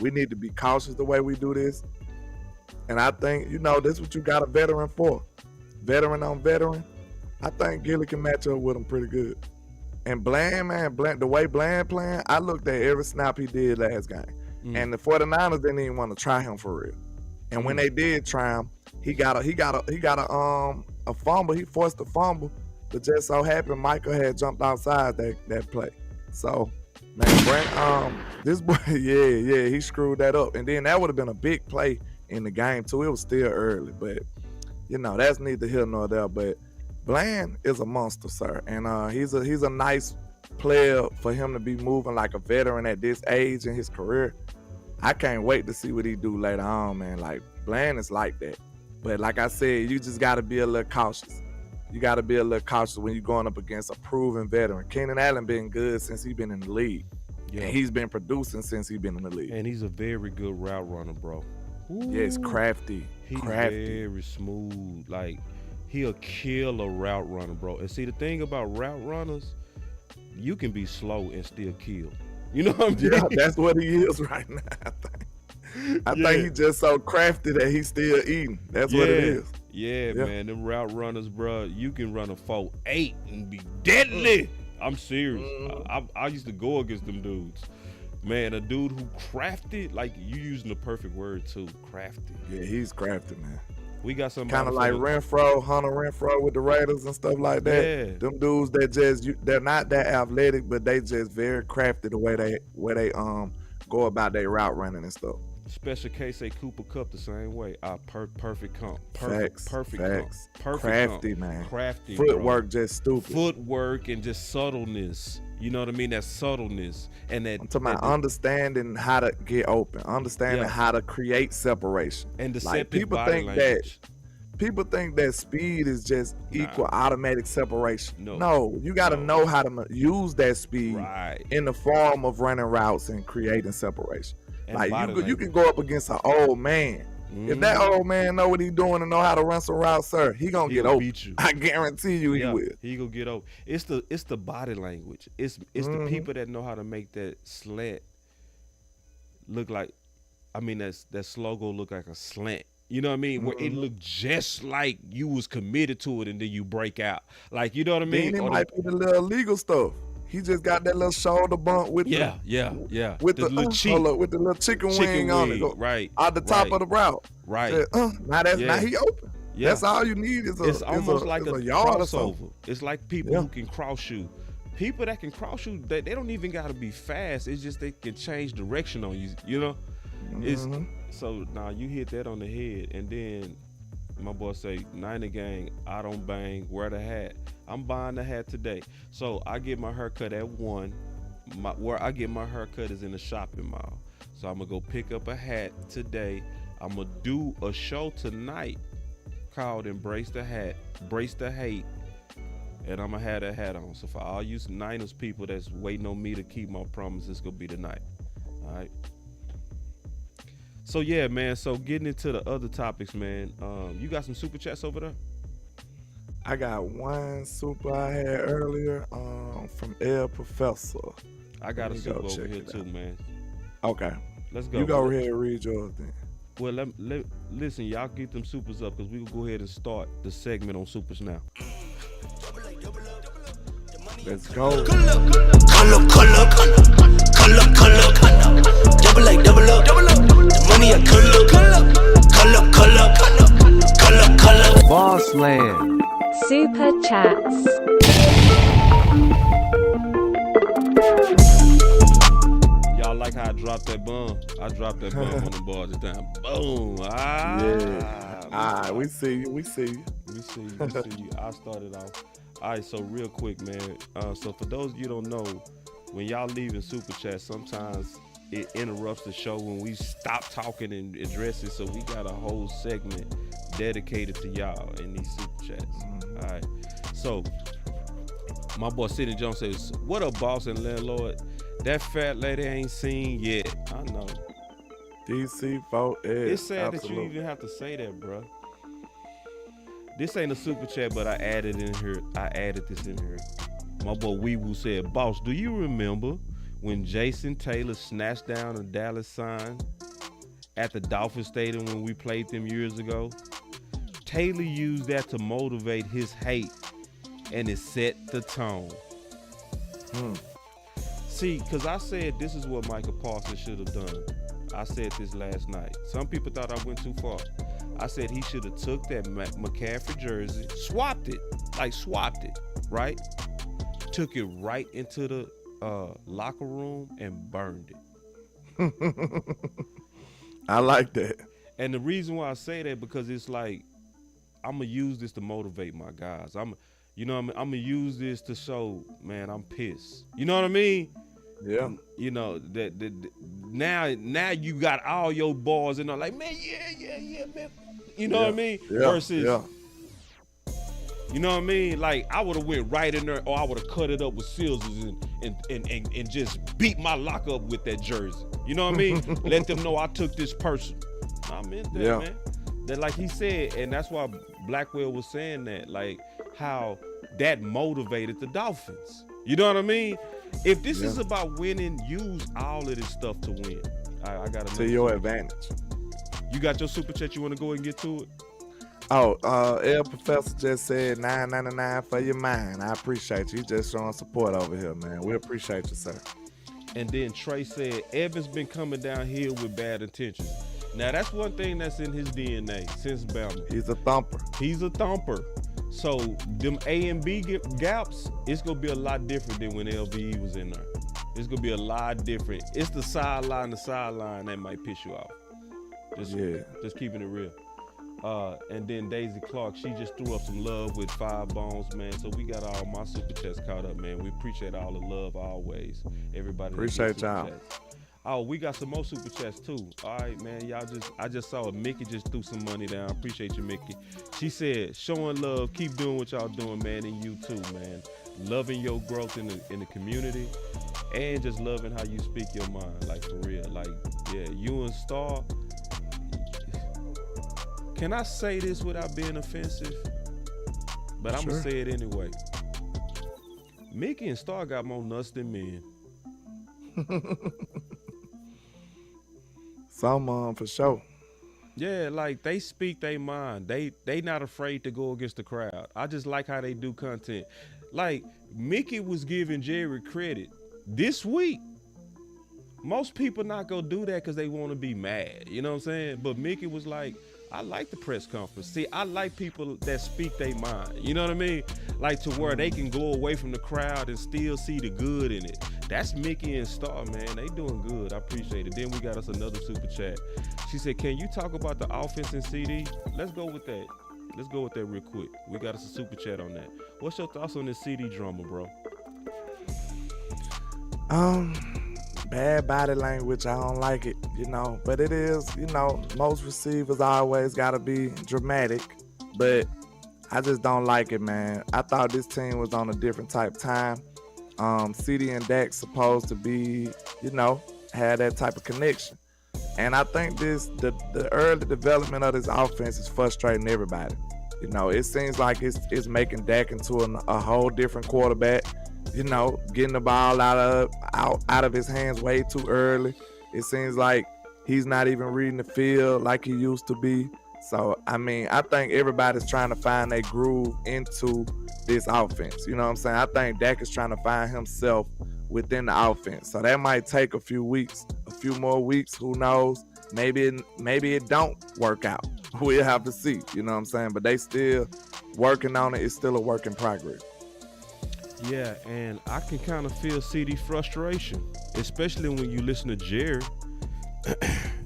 we need to be cautious the way we do this. And I think, this is what you got a veteran for. Veteran on veteran. I think Gilly can match up with him pretty good. And Bland, the way Bland playing, I looked at every snap he did last game. And the 49ers didn't even want to try him for real. And when they did try him, he got a fumble. He forced a fumble. But just so happened Michael had jumped outside that play. So, man, Brent, this boy, he screwed that up. And then that would have been a big play in the game too. It was still early, but that's neither here nor there. But Bland is a monster, sir, and he's a nice player for him to be moving like a veteran at this age in his career. I can't wait to see what he do later on, man. Like Bland is like that, but like I said, you just got to be a little cautious. You got to be a little cautious when you're going up against a proven veteran. Keenan Allen been good since he's been in the league. Yeah. And he's been producing since he's been in the league. And he's a very good route runner, bro. Ooh. Yes, crafty. He's very smooth. Like, he'll kill a route runner, bro. And see, the thing about route runners, you can be slow and still kill. You know what I'm saying? Yeah, that's what he is right now, I think. I think he's just so crafty that he's still eating. That's what it is. Yeah, man. Them route runners, bro, you can run a 4.8 and be deadly. I'm serious. I used to go against them dudes. Man, a dude who crafted, like you using the perfect word too, crafty. Yeah, he's crafty, man. We got somebody kind of like Hunter Renfro with the Raiders and stuff like that. Yeah. Them dudes that they're not that athletic, but they just very crafty the way they go about their route running and stuff. Special case, say Cooper Kupp the same way. Perfect comp. Perfect comp. Crafty, man. Crafty. Footwork, bro. Just stupid. Footwork and just subtleness. You know what I mean? That subtleness and that. I'm talking about understanding how to get open, understanding how to create separation. And like people think that speed is just equal automatic separation. No, you got to know how to use that speed in the form of running routes and creating separation. And like you can go up against an old man. If that old man know what he's doing and know how to run some routes, sir, he gonna get over. Beat you. I guarantee you he will. He gonna get over. It's the body language. It's the people that know how to make that slant look like, that slow look like a slant. You know what I mean? Where it looked just like you was committed to it and then you break out. Like, you know what I mean? Then it might be the little illegal stuff. He just got that little shoulder bump with with the little chicken wing on it, right? At the top of the route, right? Now he open. Yeah. That's all you need it's almost like a crossover. It's like people who can cross shoot. People that can cross shoot, they don't even got to be fast. It's just they can change direction on you. You know, it's so now you hit that on the head, and then my boy say, Niner gang, I don't bang, wear the hat. I'm buying the hat today. So I get my haircut at 1. Where I get my haircut is in the shopping mall. So I'm going to go pick up a hat today. I'm going to do a show tonight called Embrace the Hat, Brace the Hate. and I'm gonna have that hat on. So for all you Niners people that's waiting on me to keep my promise, it's gonna be tonight. All right. So yeah, man. So getting into the other topics, man. You got some super chats over there? I got one super I had earlier from El Professor. I got a super over here too, man. Okay. Let's go. You go ahead and read yours then. Well, listen, y'all get them supers up because we will go ahead and start the segment on supers now. Let's go. Double up. The money I color. Boss Land. Super chats. Y'all like how I dropped that bomb? I dropped that bomb on the ball this time. Boom. Yeah. We see you. We see you. I started off. All right, so real quick, man. So for those of you who don't know, when y'all leaving super chat, sometimes it interrupts the show when we stop talking and address it. So we got a whole segment dedicated to y'all in these super chats. Mm-hmm. All right. So my boy Sidney Jones says, "What up, boss and landlord? That fat lady ain't seen yet." I know. DC4. It's sad that you even have to say that, bro. This ain't a super chat, but I added this in here. My boy Weewoo said, "Boss, do you remember when Jason Taylor snatched down a Dallas sign at the Dolphin Stadium when we played them years ago? Taylor used that to motivate his hate, and it set the tone." See, because I said this is what Michael Parsons should have done. I said this last night. Some people thought I went too far. I said he should have took that McCaffrey jersey, swapped it, right? Took it right into the locker room and burned it. I like that. And the reason why I say that, because it's like, I'm going to use this to motivate my guys. I'm going to use this to show, man, I'm pissed. You know what I mean? Yeah. You know, that now you got all your boys and they're like, man, yeah, man. You know what I mean? Yeah. Versus, you know what I mean? Like, I would have went right in there, or I would have cut it up with scissors and just beat my lock up with that jersey. You know what I mean? Let them know I took this person. I'm in there, man. That, like he said, and that's why Blackwell was saying that, like how that motivated the Dolphins. You know what I mean? If this is about winning, use all of this stuff to win. I got to your advantage. You got your super chat? You want to go and get to it? Oh, El Professor just said $9.99 for your mind. I appreciate you. Just showing support over here, man. We appreciate you, sir. And then Trey said, Evans been coming down here with bad intentions. Now, that's one thing that's in his DNA since Bama. He's a thumper. So, them A and B gaps, it's going to be a lot different than when LVE was in there. It's going to be a lot different. It's the sideline that might piss you off. Just keeping it real. And then Daisy Clark, she just threw up some love with 5 bones, man. So we got all my super chats caught up, man. We appreciate all the love always. Everybody appreciate y'all. Oh, we got some more super chats too. All right, man. I just saw Mickey just threw some money down. Appreciate you, Mickey. She said, showing love, keep doing what y'all doing, man, and you too, man. Loving your growth in the community, and just loving how you speak your mind, like for real. Like, yeah, you and Star. Can I say this without being offensive? But I'm gonna say it anyway. Mickey and Star got more nuts than men. Some for sure. Yeah, like they speak their mind. They not afraid to go against the crowd. I just like how they do content. Like Mickey was giving Jerry credit this week. Most people not gonna do that because they want to be mad. You know what I'm saying? But Mickey was like, I like the press conference. See, I like people that speak their mind. You know what I mean? Like to where they can go away from the crowd and still see the good in it. That's Mickey and Star, man. They doing good. I appreciate it. Then we got us another super chat. She said, can you talk about the offense in CD? Let's go with that. Let's go with that real quick. We got us a super chat on that. What's your thoughts on this CD drama, bro? Bad body language. I don't like it, but it is, most receivers always got to be dramatic. But I just don't like it, man. I thought this team was on a different type of time. CD and Dak supposed to be, had that type of connection. And I think the early development of this offense is frustrating everybody. It seems like it's making Dak into a whole different quarterback. Getting the ball out of his hands way too early. It seems like he's not even reading the field like he used to be. So, I think everybody's trying to find a groove into this offense. You know what I'm saying? I think Dak is trying to find himself within the offense. So that might take a few more weeks. Who knows? Maybe it don't work out. We'll have to see. You know what I'm saying? But they still working on it. It's still a work in progress. Yeah, and I can kind of feel CD frustration, especially when you listen to Jerry.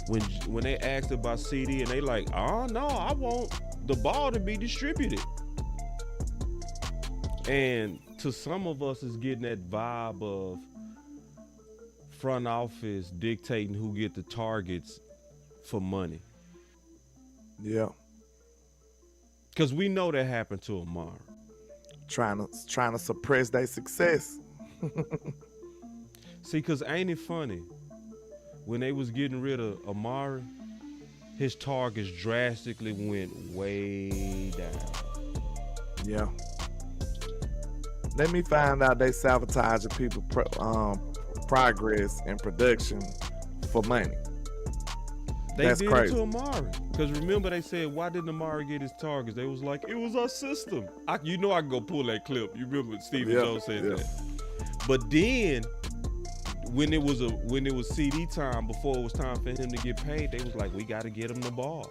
when they asked about CD and they like, oh no, I want the ball to be distributed. And to some of us, it's getting that vibe of front office dictating who get the targets for money. Yeah. Because we know that happened to Amari. Trying to suppress their success. See, because ain't it funny? When they was getting rid of Amari, his targets drastically went way down. Yeah. Let me find out they sabotaging people progress and production for money. That's did crazy. It to Amari. Because remember they said, why didn't Amari get his targets? They was like, it was our system. I can go pull that clip. You remember Stephen Jones said that. But then when it was CD time, before it was time for him to get paid, they was like, we got to get him the ball.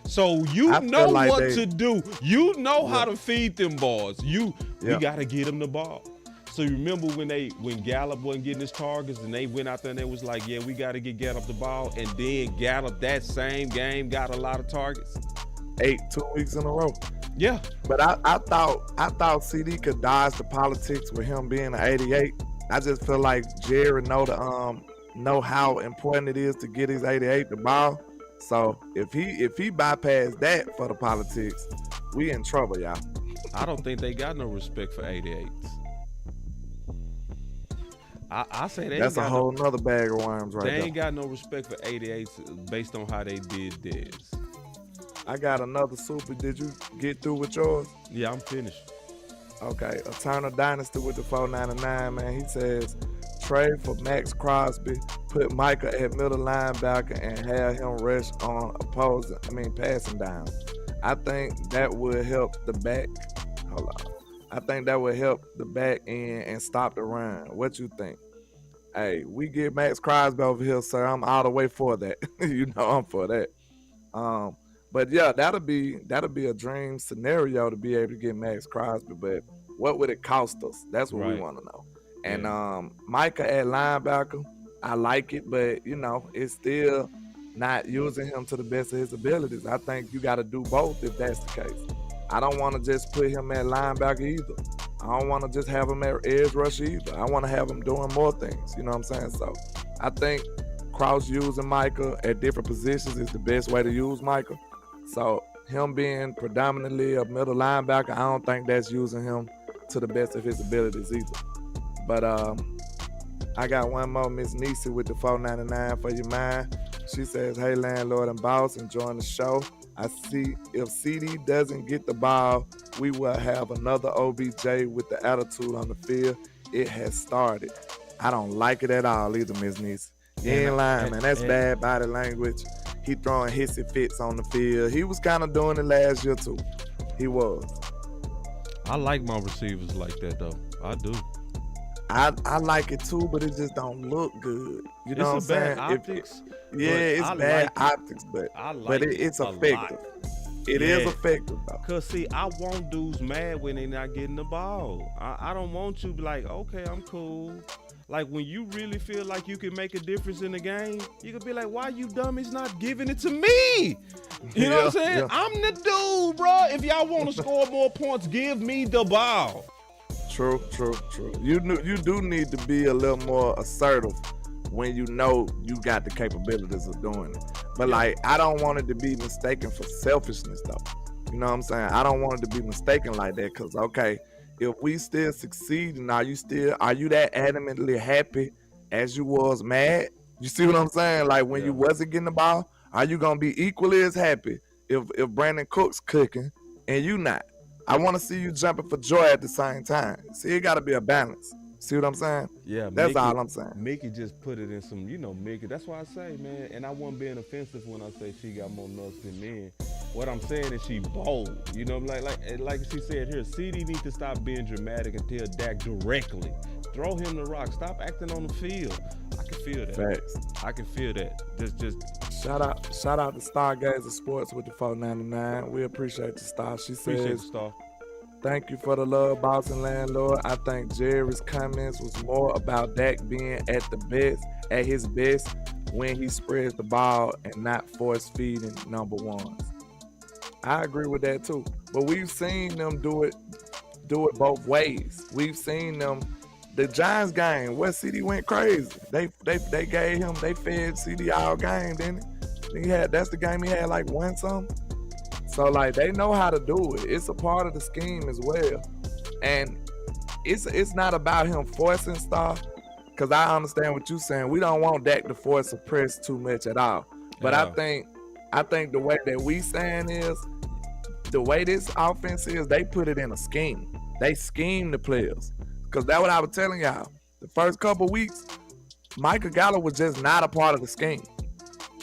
So you know like what to do. You know how to feed them balls. We got to get him the ball. So you remember when Gallup wasn't getting his targets and they went out there and they was like, yeah, we got to get Gallup the ball. And then Gallup that same game got a lot of targets. 2 weeks in a row. Yeah. But I thought CD could dodge the politics with him being an 88. I just feel like Jerry know how important it is to get his 88 the ball. So if he bypassed that for the politics, we in trouble, y'all. I don't think they got no respect for 88s. I say that's a whole nother bag of worms right there. They ain't got no respect for 88s based on how they did theirs. I got another super. Did you get through with yours? Yeah, I'm finished. Okay, Eternal Dynasty with the 499, man. He says, trade for Max Crosby, put Micah at middle linebacker, and have him rush on passing down. I think that would help the back. Hold on. I think that would help the back end and stop the run. What you think? Hey, we get Max Crosby over here, sir. I'm all the way for that. I'm for that. But yeah, that'll be a dream scenario to be able to get Max Crosby. But what would it cost us? That's what we want to know. And Micah at linebacker, I like it, but it's still not using him to the best of his abilities. I think you got to do both if that's the case. I don't want to just put him at linebacker either. I don't want to just have him at edge rush either. I want to have him doing more things. You know what I'm saying? So I think cross using Micah at different positions is the best way to use Micah. So him being predominantly a middle linebacker, I don't think that's using him to the best of his abilities either. But I got one more, Miss Nisi with the 499 for your mind. She says, hey, Landlord and Boss, enjoying the show. I see if CD doesn't get the ball, we will have another OBJ with the attitude on the field. It has started. I don't like it at all either, Miss Nisi. You ain't lying, man. That's bad body language. He throwing hissy fits on the field. He was kind of doing it last year, too. He was. I like my receivers like that, though. I do. I like it, too, but it just don't look good. You know what I'm saying? Optics, it's bad optics, but it's effective. It is effective, though. Because, see, I want dudes mad when they're not getting the ball. I don't want you to be like, okay, I'm cool. Like, when you really feel like you can make a difference in the game, you can be like, why you dummies not giving it to me? You know what I'm saying? Yeah. I'm the dude, bro. If y'all want to score more points, give me the ball. True. You do need to be a little more assertive when you know you got the capabilities of doing it. But, I don't want it to be mistaken for selfishness, though. You know what I'm saying? I don't want it to be mistaken like that, because, okay, if we still succeeding, are you that adamantly happy as you was mad? You see what I'm saying? Like when you wasn't getting the ball, are you gonna be equally as happy if Brandon Cook's cooking and you not? I want to see you jumping for joy at the same time. See, it got to be a balance. See what I'm saying? Yeah, that's all I'm saying. Mickey just put it in some, Mickey. That's why I say, man, and I wasn't being offensive when I say she got more nuts than men. What I'm saying is she bold. Like she said here, CD needs to stop being dramatic and tell Dak directly. Throw him the rock. Stop acting on the field. I can feel that. Facts. I can feel that. Just shout out to Stargazer Sports with the $4.99. We appreciate the star. She says, star. Thank you for the love, boss and landlord. I think Jerry's comments was more about Dak being at his best when he spreads the ball and not force feeding number ones. I agree with that too. But we've seen them do it both ways. We've seen them. The Giants game, where CD went crazy. They fed CD all game, didn't it? That's the game he had like one something. So like they know how to do it. It's a part of the scheme as well. And it's not about him forcing stuff, because I understand what you're saying. We don't want Dak to force a press too much at all. But I think the way that we saying is, the way this offense is, they put it in a scheme. They scheme the players. Because that's what I was telling y'all. The first couple weeks, Michael Gallup was just not a part of the scheme.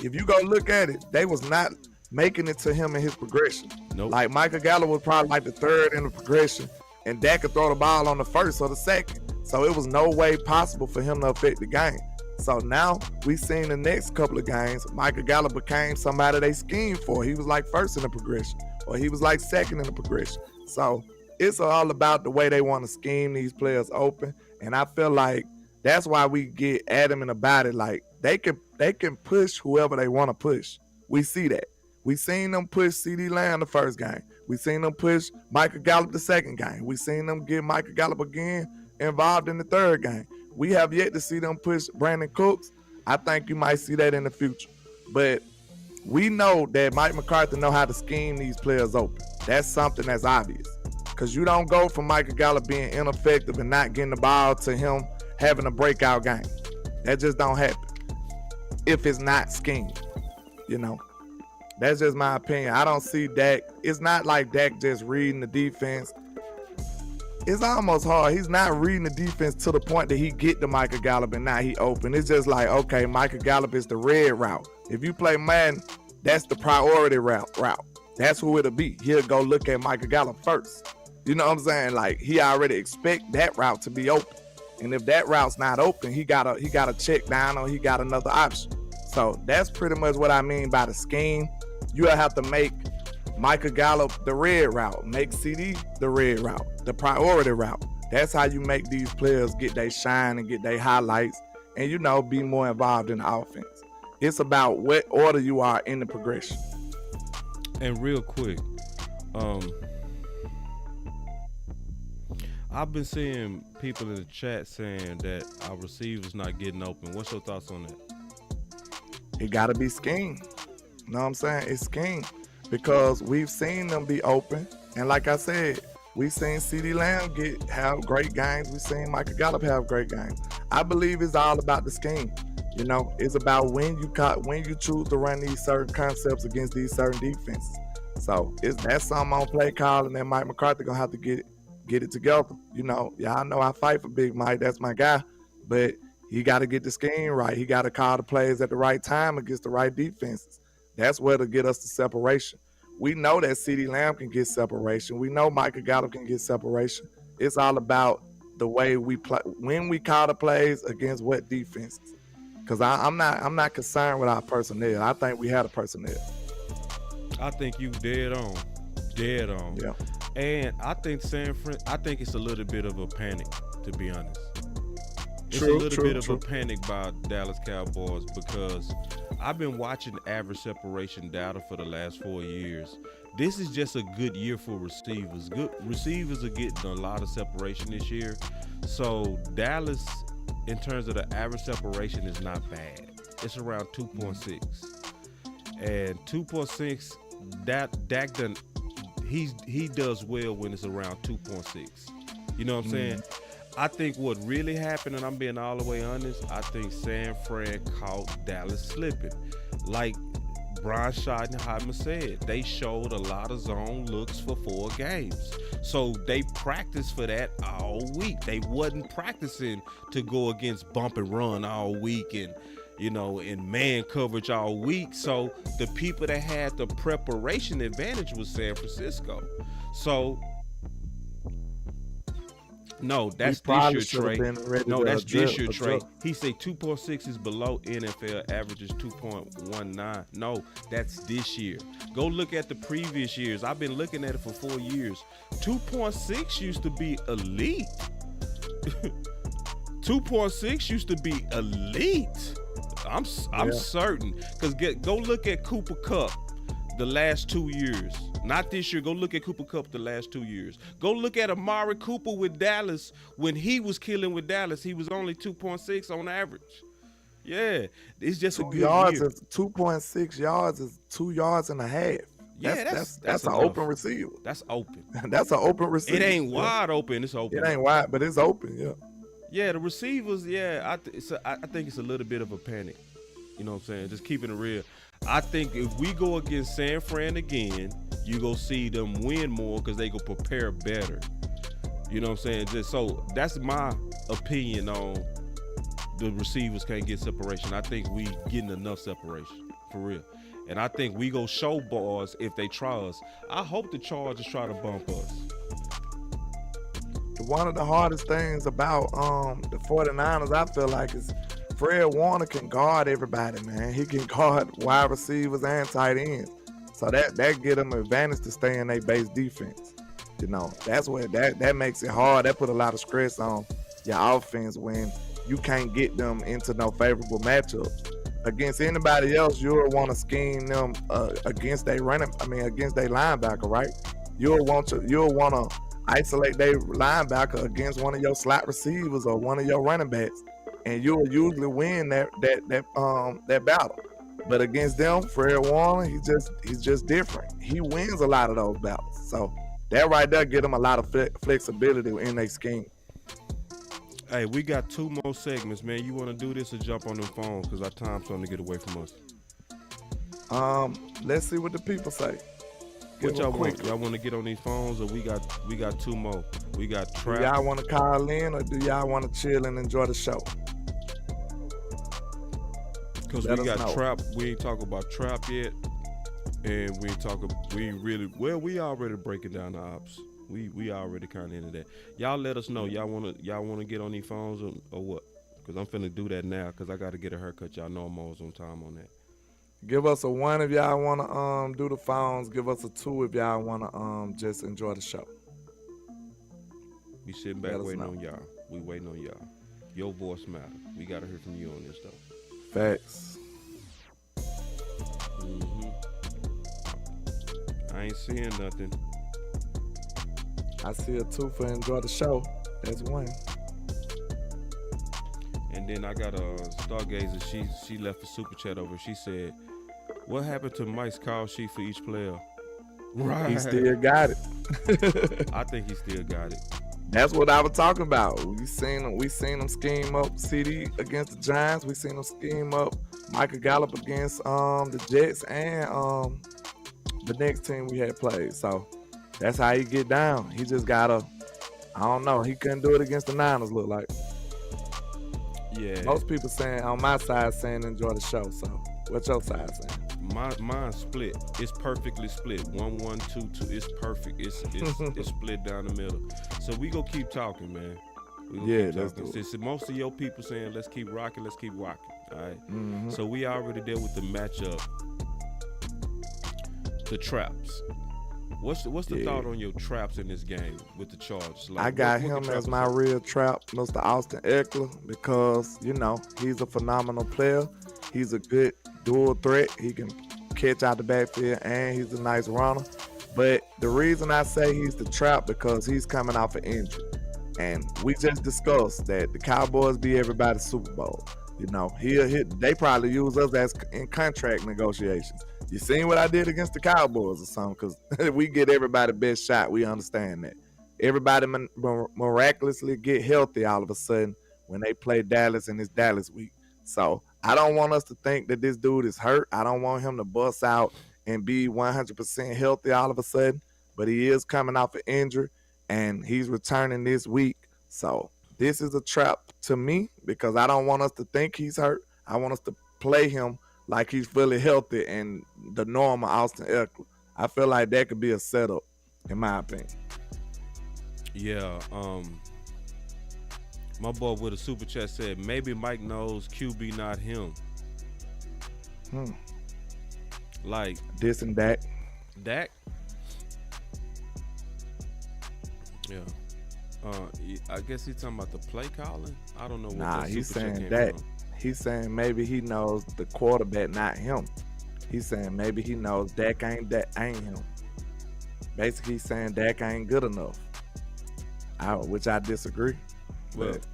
If you go look at it, they was not making it to him in his progression. Nope. Like Michael Gallup was probably like the third in the progression, and Dak could throw the ball on the first or the second. So it was no way possible for him to affect the game. So now we seen the next couple of games, Michael Gallup became somebody they schemed for. He was like first in the progression, or he was like second in the progression. So it's all about the way they want to scheme these players open. And I feel like that's why we get adamant about it. Like they can push whoever they want to push. We see that. We seen them push CeeDee Lamb the first game. We seen them push Michael Gallup the second game. We seen them get Michael Gallup again involved in the third game. We have yet to see them push Brandon Cooks. I think you might see that in the future. But we know that Mike McCarthy know how to scheme these players open. That's something that's obvious. Because you don't go from Michael Gallup being ineffective and not getting the ball to him having a breakout game. That just don't happen if it's not schemed, That's just my opinion. I don't see Dak. It's not like Dak just reading the defense. It's almost hard. He's not reading the defense to the point that he get to Michael Gallup and now he open. It's just like, okay, Michael Gallup is the red route. If you play Madden, that's the priority route. That's who it'll be. He'll go look at Michael Gallup first. You know what I'm saying? Like he already expect that route to be open. And if that route's not open, he gotta check down or he got another option. So that's pretty much what I mean by the scheme. You'll have to make Michael Gallup the red route, make CD the red route, the priority route. That's how you make these players get their shine and get their highlights and, be more involved in the offense. It's about what order you are in the progression. And real quick, I've been seeing people in the chat saying that our receivers not getting open. What's your thoughts on that? It got to be schemed. You know what I'm saying? It's schemed because we've seen them be open. And like I said, we've seen CeeDee Lamb have great games. We've seen Michael Gallup have great games. I believe it's all about the scheme. It's about when you choose to run these certain concepts against these certain defenses. So that's something on play calling that Mike McCarthy going to have to get it together. Y'all know I fight for Big Mike. That's my guy. But he got to get the scheme right. He got to call the plays at the right time against the right defenses. That's where to get us the separation. We know that CeeDee Lamb can get separation. We know Michael Gallup can get separation. It's all about the way we play, when we call the plays against what defenses. Because I'm not concerned with our personnel. I think we had a personnel. I think you dead on. Yeah. And I think I think it's a little bit of a panic, to be honest. It's true, a little bit of true. a panic by Dallas Cowboys because I've been watching average separation data for the last 4 years. This is just a good year for receivers. Good receivers are getting a lot of separation this year. So Dallas, in terms of the average separation, is not bad. It's around 2.6. And 2.6, Dak done, he does well when it's around 2.6. You know what I'm saying? I think what really happened, and I'm being all the way honest, I think San Fran caught Dallas slipping. Like Brian Schottenheimer said, they showed a lot of zone looks for 4 games. So they practiced for that all week. They wasn't practicing to go against bump and run all week and, you know, in man coverage all week. So the people that had the preparation advantage was San Francisco. So no, that's this year, Trey. No, that's this year, Trey. He say 2.6 is below NFL averages 2.19. No, that's this year. Go look at the previous years. I've been looking at it for 4 years. 2.6 used to be elite. 2.6 used to be elite. I'm certain. Because go look at Cooper Kupp the last 2 years. Not this year. Go look at Cooper Kupp the last 2 years. Go look at Amari Cooper with Dallas. When he was killing with Dallas, he was only 2.6 on average. Yeah, it's just 2 yards. 2.6 yards is 2 yards and a half. Yeah, that's an open receiver. That's open. That's an open receiver. It ain't wide open. It's open. It ain't wide, but it's open. Yeah. Yeah, the receivers. Yeah, I think it's a little bit of a panic. You know what I'm saying? Just keeping it real. I think if we go against San Fran again, you go see them win more because they go prepare better. You know what I'm saying? So that's my opinion on the receivers can't get separation. I think we getting enough separation for real. And I think we go show bars if they try us. I hope the Chargers try to bump us. One of the hardest things about the 49ers, I feel like, is Fred Warner can guard everybody, man. He can guard wide receivers and tight ends. So that give them an advantage to stay in their base defense. You know, that's where that makes it hard. That put a lot of stress on your offense when you can't get them into no favorable matchups. Against anybody else, you'll want to scheme them against their linebacker, right? You'll want to isolate their linebacker against one of your slot receivers or one of your running backs, and you'll usually win that battle. But against them, Fred Warner, he's just different. He wins a lot of those battles. So that right there get them a lot of flexibility in their scheme. Hey, we got 2 more segments, man. You want to do this or jump on them phones because our time's starting to get away from us? Let's see what the people say. What y'all want? Y'all want to get on these phones, or we got 2 more? We got Trap. Do y'all want to call in, or do y'all want to chill and enjoy the show? Because we got Trap. We ain't talking about Trap yet, and we already breaking down the ops. We already kind of into that. Y'all let us know. Y'all wanna get on these phones or what? Because I'm finna do that now because I got to get a haircut. Y'all know I'm always on time on that. Give us a 1 if y'all want to do the phones. Give us a 2 if y'all want to just enjoy the show. We sitting back waiting on y'all. We waiting on y'all. Your voice matter. We got to hear from you on this stuff. Facts. I ain't seeing nothing. I see a 2 for enjoy the show. That's 1. And then I got a Stargazer. She left a super chat over. She said, "What happened to Mike's call sheet for each player?" Right. He still got it. I think he still got it. That's what I was talking about. We seen them scheme up CD against the Giants. We seen them scheme up Michael Gallup against the Jets and the next team we had played. So that's how he get down. He just gotta, I don't know. He couldn't do it against the Niners, look like. Yeah. Most people saying on my side saying enjoy the show. So what's your side saying? Mine's split. It's perfectly split. 1-1-2-2. It's perfect. It's split down the middle. So we gonna keep talking, man. Let's do it. Since most of your people saying let's keep rocking, let's keep rocking. All right. So we already dealt with the matchup. The traps. What's the thought on your traps in this game with the Chargers? Like, I got him as my real trap, Mr. Austin Eckler, because, he's a phenomenal player. He's a good dual threat. He can catch out the backfield, and he's a nice runner. But the reason I say he's the trap because he's coming off an injury. And we just discussed that the Cowboys be everybody's Super Bowl. They probably use us as in contract negotiations. You seen what I did against the Cowboys or something? Because we get everybody best shot. We understand that. Everybody miraculously get healthy all of a sudden when they play Dallas and it's Dallas week. So I don't want us to think that this dude is hurt. I don't want him to bust out and be 100% healthy all of a sudden. But he is coming off an injury, and he's returning this week. So this is a trap to me because I don't want us to think he's hurt. I want us to play him like he's fully healthy and the normal Austin Eckler. I feel like that could be a setup, in my opinion. Yeah, my boy with a super chat said maybe Mike knows QB not him. Like this and that. Dak? Yeah. I guess he's talking about the play calling. I don't know what Nah, that he's super chat saying came that. from. He's saying maybe he knows the quarterback, not him. He's saying maybe he knows Dak ain't him. Basically, he's saying Dak ain't good enough. Which I disagree. Well, But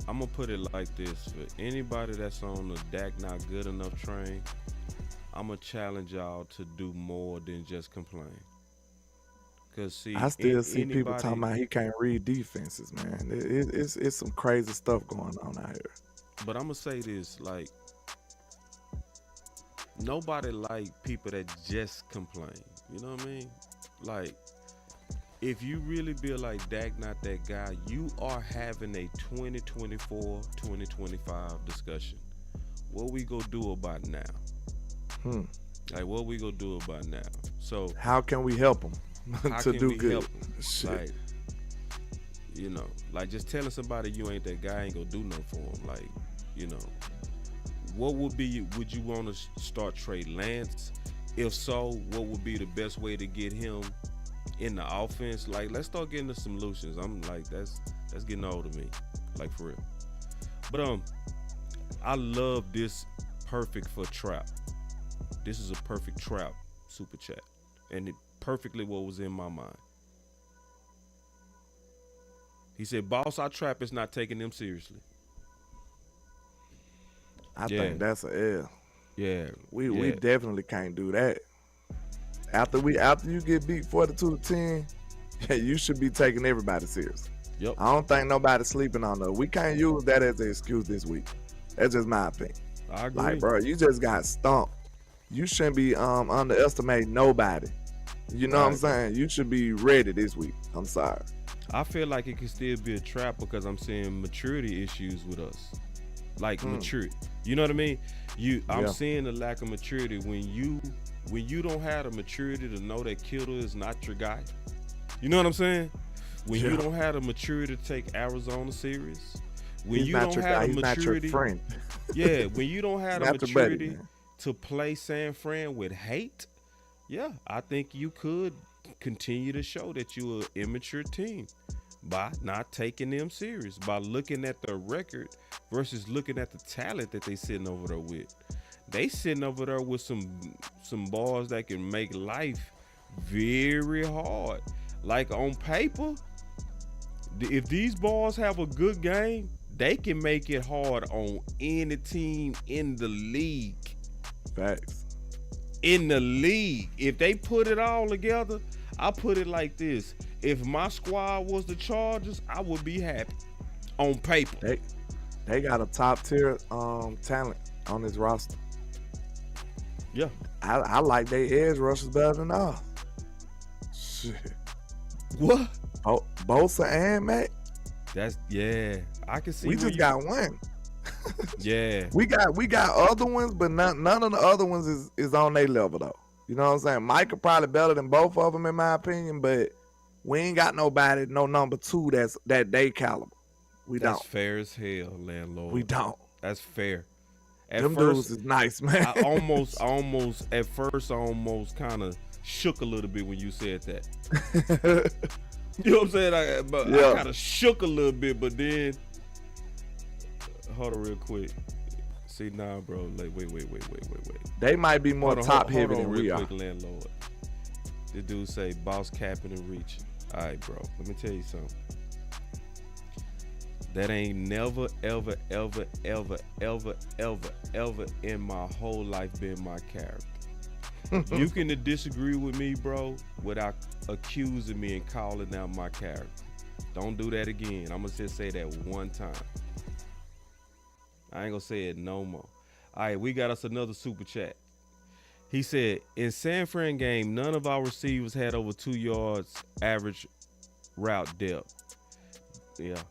I'm gonna put it like this: for anybody that's on the Dak not good enough train, I'm gonna challenge y'all to do more than just complain. Cause see, I still see people talking about he can't read defenses, man. It's some crazy stuff going on out here. But I'm gonna say this: like, nobody like people that just complain. You know what I mean? Like, if you really feel like Dak not that guy, you are having a 2024, 2025 discussion. What we gonna do about now? Like, what we gonna do about now? So how can we help him to do good? Help him? Like, you know, like just telling somebody you ain't that guy ain't gonna do nothing for him. Like, you know, what would you want to start Trey Lance? If so, what would be the best way to get him in the offense? Like, let's start getting to some solutions. I'm like, that's getting old to me, like for real. But I love this perfect for trap. This is a perfect trap super chat, and it perfectly what was in my mind. He said, "Boss, our trap is not taking them seriously." I think that's a L. Yeah, we definitely can't do that. After you get beat 42-10, you should be taking everybody serious. Yep. I don't think nobody's sleeping on us. We can't use that as an excuse this week. That's just my opinion. I agree. Like, bro, you just got stumped. You shouldn't be underestimating nobody. You know what I'm saying? You should be ready this week. I'm sorry. I feel like it could still be a trap because I'm seeing maturity issues with us. Like maturity. You know what I mean? I'm seeing the lack of maturity when you don't have the maturity to know that Kittle is not your guy. You know what I'm saying? When you don't have the maturity to take Arizona serious. When you don't have the maturity, friend. Yeah, when you don't have the maturity to play San Fran with hate, yeah, I think you could continue to show that you're an immature team by not taking them serious, by looking at the record versus looking at the talent that they sitting over there with. They sitting over there with some balls that can make life very hard. Like on paper, if these balls have a good game, they can make it hard on any team in the league. Facts. In the league. If they put it all together, I put it like this. If my squad was the Chargers, I would be happy. On paper. They got a top tier talent on this roster. Yeah. I like their edge rushers better than us. Shit. What? Bosa and Mac. I can see. We just got one. Yeah. We got other ones, but none of the other ones is on their level though. You know what I'm saying? Mike are probably better than both of them in my opinion, but we ain't got nobody, no number two that they caliber. That's fair as hell, landlord. We don't. That's fair. Them dudes is nice, man. I almost at first kind of shook a little bit when you said that. You know what I'm saying? I kind of shook a little bit, but then hold on real quick. See, nah, bro. Like, wait. They might be more top heavy than we are. Quick, landlord. This dude say boss capping and reaching. All right, bro. Let me tell you something. That ain't never, ever in my whole life been my character. You can disagree with me, bro, without accusing me and calling out my character. Don't do that again. I'm gonna just say that one time. I ain't gonna say it no more. All right, we got us another super chat. He said, in San Fran game, none of our receivers had over 2 yards average route depth. Yeah,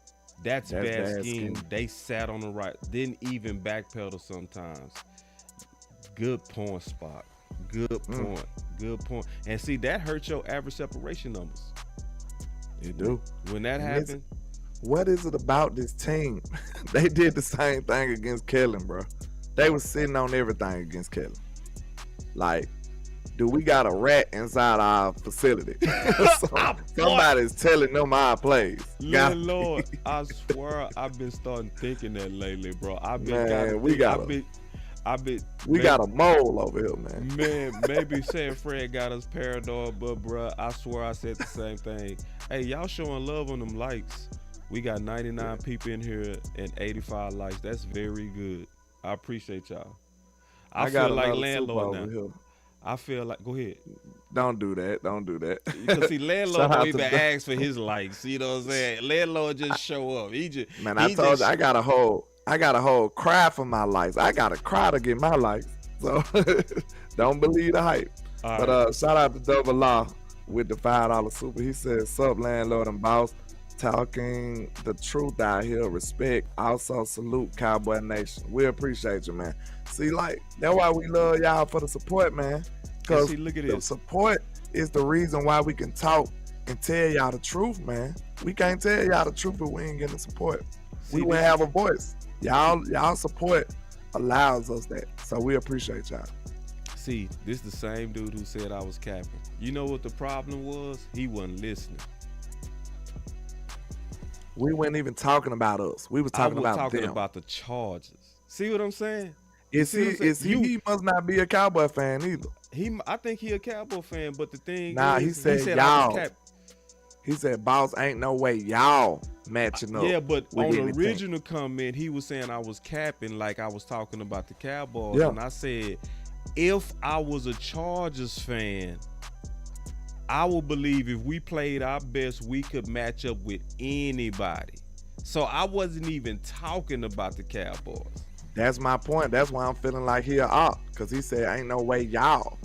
that's bad scheme. They sat on the right, didn't even backpedal sometimes. Good point, Spot. Good point. Good point. And see, that hurts your average separation numbers. It do. When that happened. What is it about this team? They did the same thing against Kellen, bro. They was sitting on everything against Kellen. Like, do we got a rat inside our facility? Somebody's telling them our plays. Landlord, I swear I've been starting thinking that lately, bro. We got a mole over here, man. Man, maybe San Fran got us paranoid, but bro, I swear I said the same thing. Hey, y'all showing love on them likes. We got 99 people in here and 85 likes. That's very good. I appreciate y'all. I feel like Landlord now. Here. I feel like, go ahead. Don't do that. Because see, Landlord don't even ask for his likes. You know what I'm saying? Landlord just show up. I told you, I got a whole cry for my likes. I got to cry to get my likes. So don't believe the hype. All right. Shout out to Double Law with the $5 super. He says, sup, Landlord and Boss. Talking the truth out here. Respect. Also salute Cowboy Nation. We appreciate you, man. See, like, that's why we love y'all for the support, man. Because the support is the reason why we can talk and tell y'all the truth, man. We can't tell y'all the truth if we ain't getting the support. We wouldn't have a voice. Y'all support allows us that. So we appreciate y'all. See, this is the same dude who said I was capping. You know what the problem was? He wasn't listening. We weren't even talking about us. We was talking about them. About the Chargers. See what I'm saying? He must not be a Cowboy fan either. I think he a Cowboy fan, but the thing he said y'all. He said, boss, ain't no way y'all matching up. Yeah, but on the original comment, he was saying I was capping like I was talking about the Cowboys. Yeah. And I said, if I was a Chargers fan, I would believe if we played our best, we could match up with anybody. So I wasn't even talking about the Cowboys. That's my point. That's why I'm feeling like he up. Because he said, ain't no way y'all.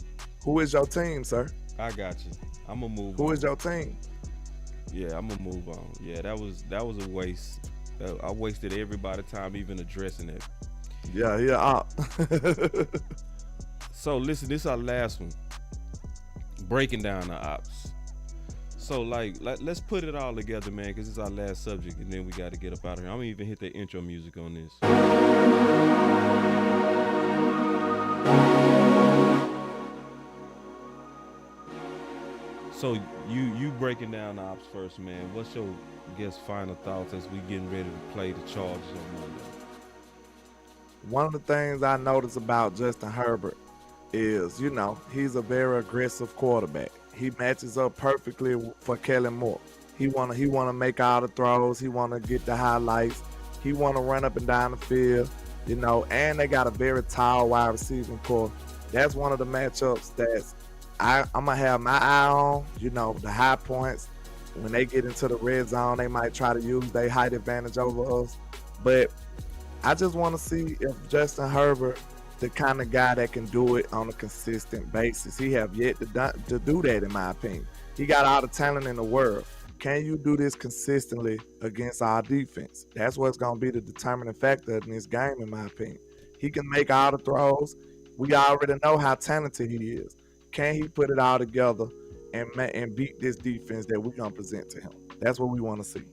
Who is your team, sir? I got you. I'm going to move on. Who is your team? Yeah, I'm going to move on. Yeah, that was a waste. I wasted everybody's time even addressing it. Yeah, he up. So listen, this is our last one. Breaking down the ops. So let's put it all together, man, because it's our last subject, and then we got to get up out of here. I'm gonna even hit the intro music on this. So you breaking down the ops first, man. What's your final thoughts as we getting ready to play the Chargers on Monday? One of the things I noticed about Justin Herbert is, he's a very aggressive quarterback. He matches up perfectly for Kellen Moore. He wanna make all the throws. He wanna get the highlights. He wanna run up and down the field, and they got a very tall wide receiving core. That's one of the matchups that I'm gonna have my eye on. The high points. When they get into the red zone, they might try to use their height advantage over us. But I just want to see if Justin Herbert, the kind of guy that can do it on a consistent basis. He have yet to do that, in my opinion. He got all the talent in the world. Can you do this consistently against our defense? That's what's going to be the determining factor in this game, in my opinion. He can make all the throws. We already know how talented he is. Can he put it all together and beat this defense that we're going to present to him? That's what we want to see.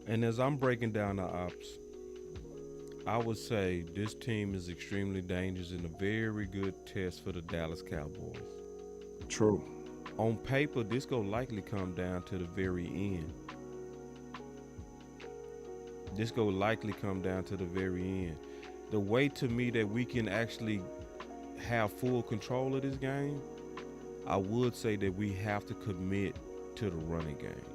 And as I'm breaking down the ops, I would say this team is extremely dangerous and a very good test for the Dallas Cowboys. True. On paper, this will likely come down to the very end. The way to me that we can actually have full control of this game, I would say that we have to commit to the running game.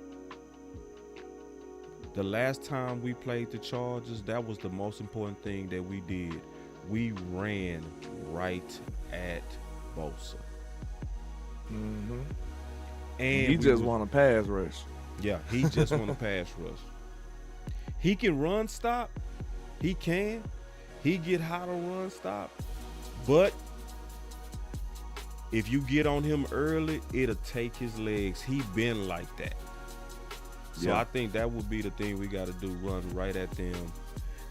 The last time we played the Chargers, that was the most important thing that we did. we ran right at Bosa. Mm-hmm. And he just want a pass rush. Yeah, he just want a pass rush. He can run stop. He can. He get hot on run stop. But if you get on him early, it'll take his legs. He been like that. So I think that would be the thing we got to do, run right at them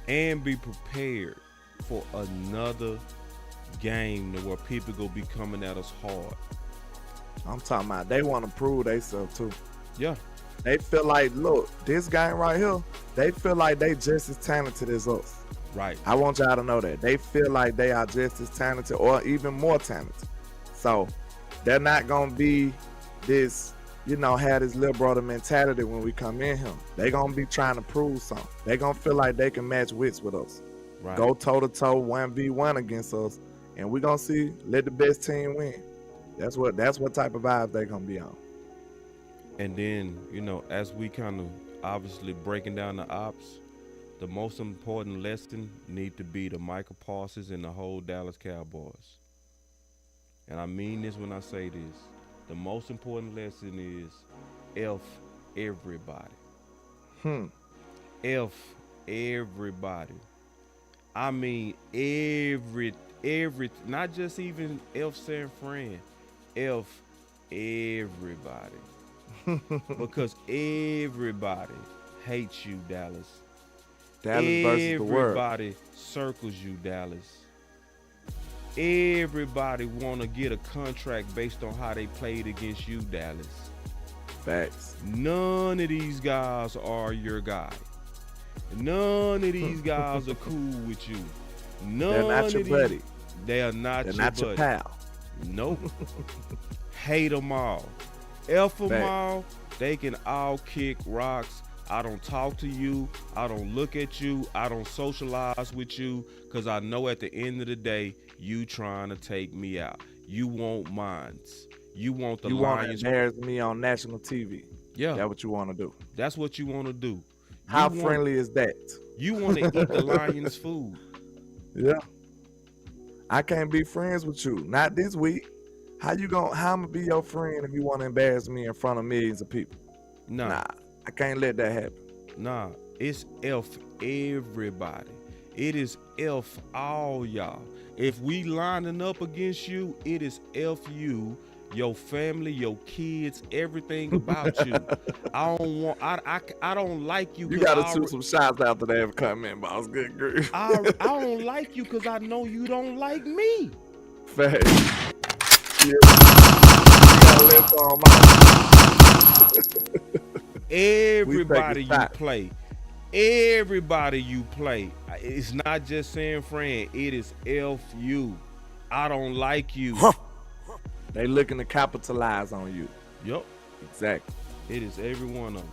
and be prepared for another game where people go be coming at us hard. I'm talking about they want to prove themselves too. Yeah. They feel like, look, this game right here, they feel like they just as talented as us. Right. I want y'all to know that. They feel like they are just as talented or even more talented. So they're not going to be this, have this little brother mentality when we come in here. They're going to be trying to prove something. They're going to feel like they can match wits with us. Right. Go toe-to-toe, 1v1 against us. And we're going to see, let the best team win. That's what type of vibes they're going to be on. And then, as we kind of obviously breaking down the ops, the most important lesson need to be the Michael Parsons and the whole Dallas Cowboys. And I mean this when I say this. The most important lesson is F everybody. F everybody. I mean every not just even F San Fran. F everybody. Because everybody hates you, Dallas. Dallas versus the world. Everybody circles you, Dallas. Everybody want to get a contract based on how they played against you, Dallas. Facts. None of these guys are your guy. None of these guys are cool with you. They're not your buddy. They are not They're your not buddy. your pal. Nope. Hate them all. F them Facts. all. They can all kick rocks. I don't talk to you. I don't look at you. I don't socialize with you because I know at the end of the day, you trying to take me out. You want mines. You want the Lions. You want to embarrass me on national TV. Yeah. That's what you want to do. That's what you want to do. How friendly is that? You want to eat the Lions' food. Yeah. I can't be friends with you. Not this week. How I'm gonna be your friend if you want to embarrass me in front of millions of people? Nah, I can't let that happen. Nah, it's F everybody. It is F all y'all. If we lining up against you, it is F you, your family, your kids, everything about you. I don't like you. You gotta shoot some shots after they ever come in, boss. Good grief. I don't like you because I know you don't like me. Facts. Yeah. You gotta let some out. Everybody you play. Everybody you play. It's not just San Fran. It is FU. I don't like you. They looking to capitalize on you. Yep. Exactly. It is every one of them.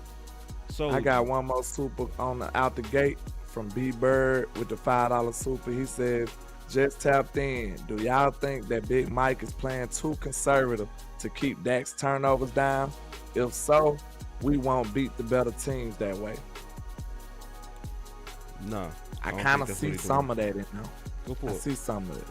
So I got one more super out the gate from B Bird with the $5 super. He said, just tapped in. Do y'all think that Big Mike is playing too conservative to keep Dak's turnovers down? If so, we won't beat the better teams that way. No. I kind of see some of that in him. Go for it. I see some of it.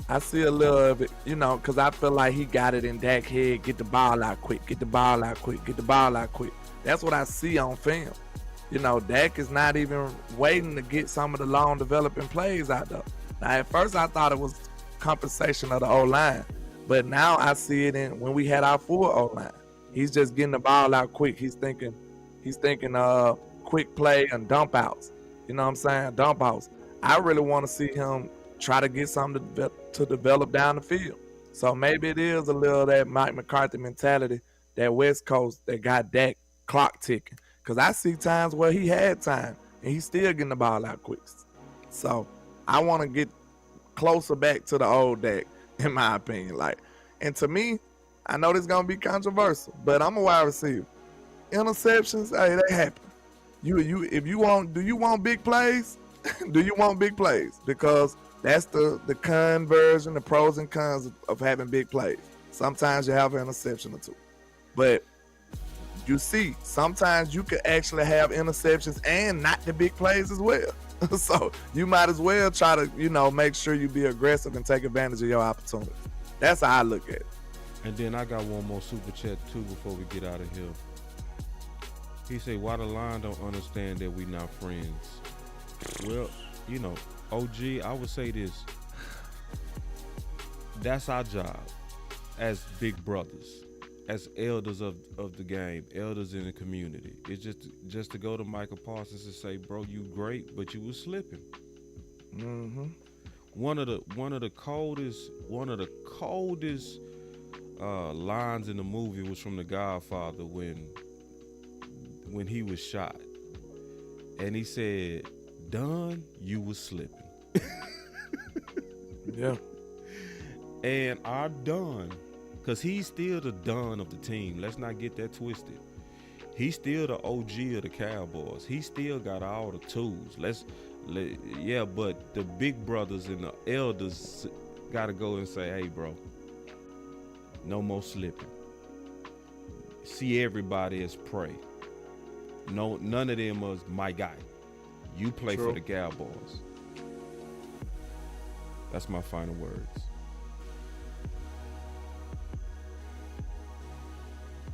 I see a little of it, because I feel like he got it in Dak's head. Get the ball out quick. Get the ball out quick. Get the ball out quick. That's what I see on film. Dak is not even waiting to get some of the long developing plays out there. Now, at first, I thought it was compensation of the O-line. But now I see it in when we had our full O-line. He's just getting the ball out quick. He's thinking quick play and dump outs. You know what I'm saying? Dump outs. I really want to see him try to get something to develop down the field. So maybe it is a little of that Mike McCarthy mentality, that West Coast that got Dak clock ticking. Because I see times where he had time and he's still getting the ball out quick. So I want to get closer back to the old Dak, in my opinion. And to me, I know this is gonna be controversial, but I'm a wide receiver. Interceptions, hey, they happen. Do you want big plays? Do you want big plays? Because that's the conversion, the pros and cons of having big plays. Sometimes you have an interception or two, but you see, sometimes you could actually have interceptions and not the big plays as well. So you might as well try to, make sure you be aggressive and take advantage of your opportunity. That's how I look at it. And then I got one more super chat too before we get out of here. He said, why the line don't understand that we not friends? Well, OG, I would say this. That's our job as big brothers, as elders of the game, elders in the community. It's just to go to Michael Parsons and say, bro, you great, but you was slipping. Mm-hmm. One of the coldest lines in the movie was from The Godfather when he was shot, and he said, "Don, you was slipping." Yeah. And our Don, because he's still the Don of the team. Let's not get that twisted. He's still the OG of the Cowboys. He still got all the tools. But the big brothers and the elders got to go and say, hey, bro, no more slipping. See everybody as prey. No, none of them was my guy. You play True. for the Cowboys. That's my final words.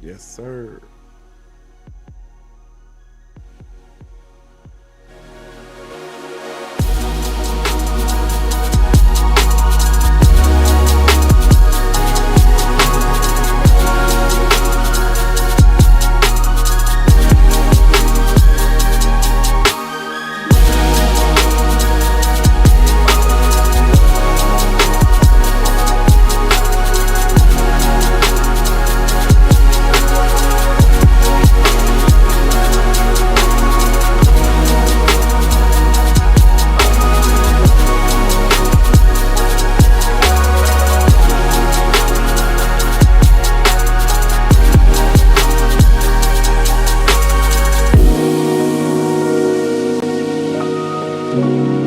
Yes, sir. Thank you.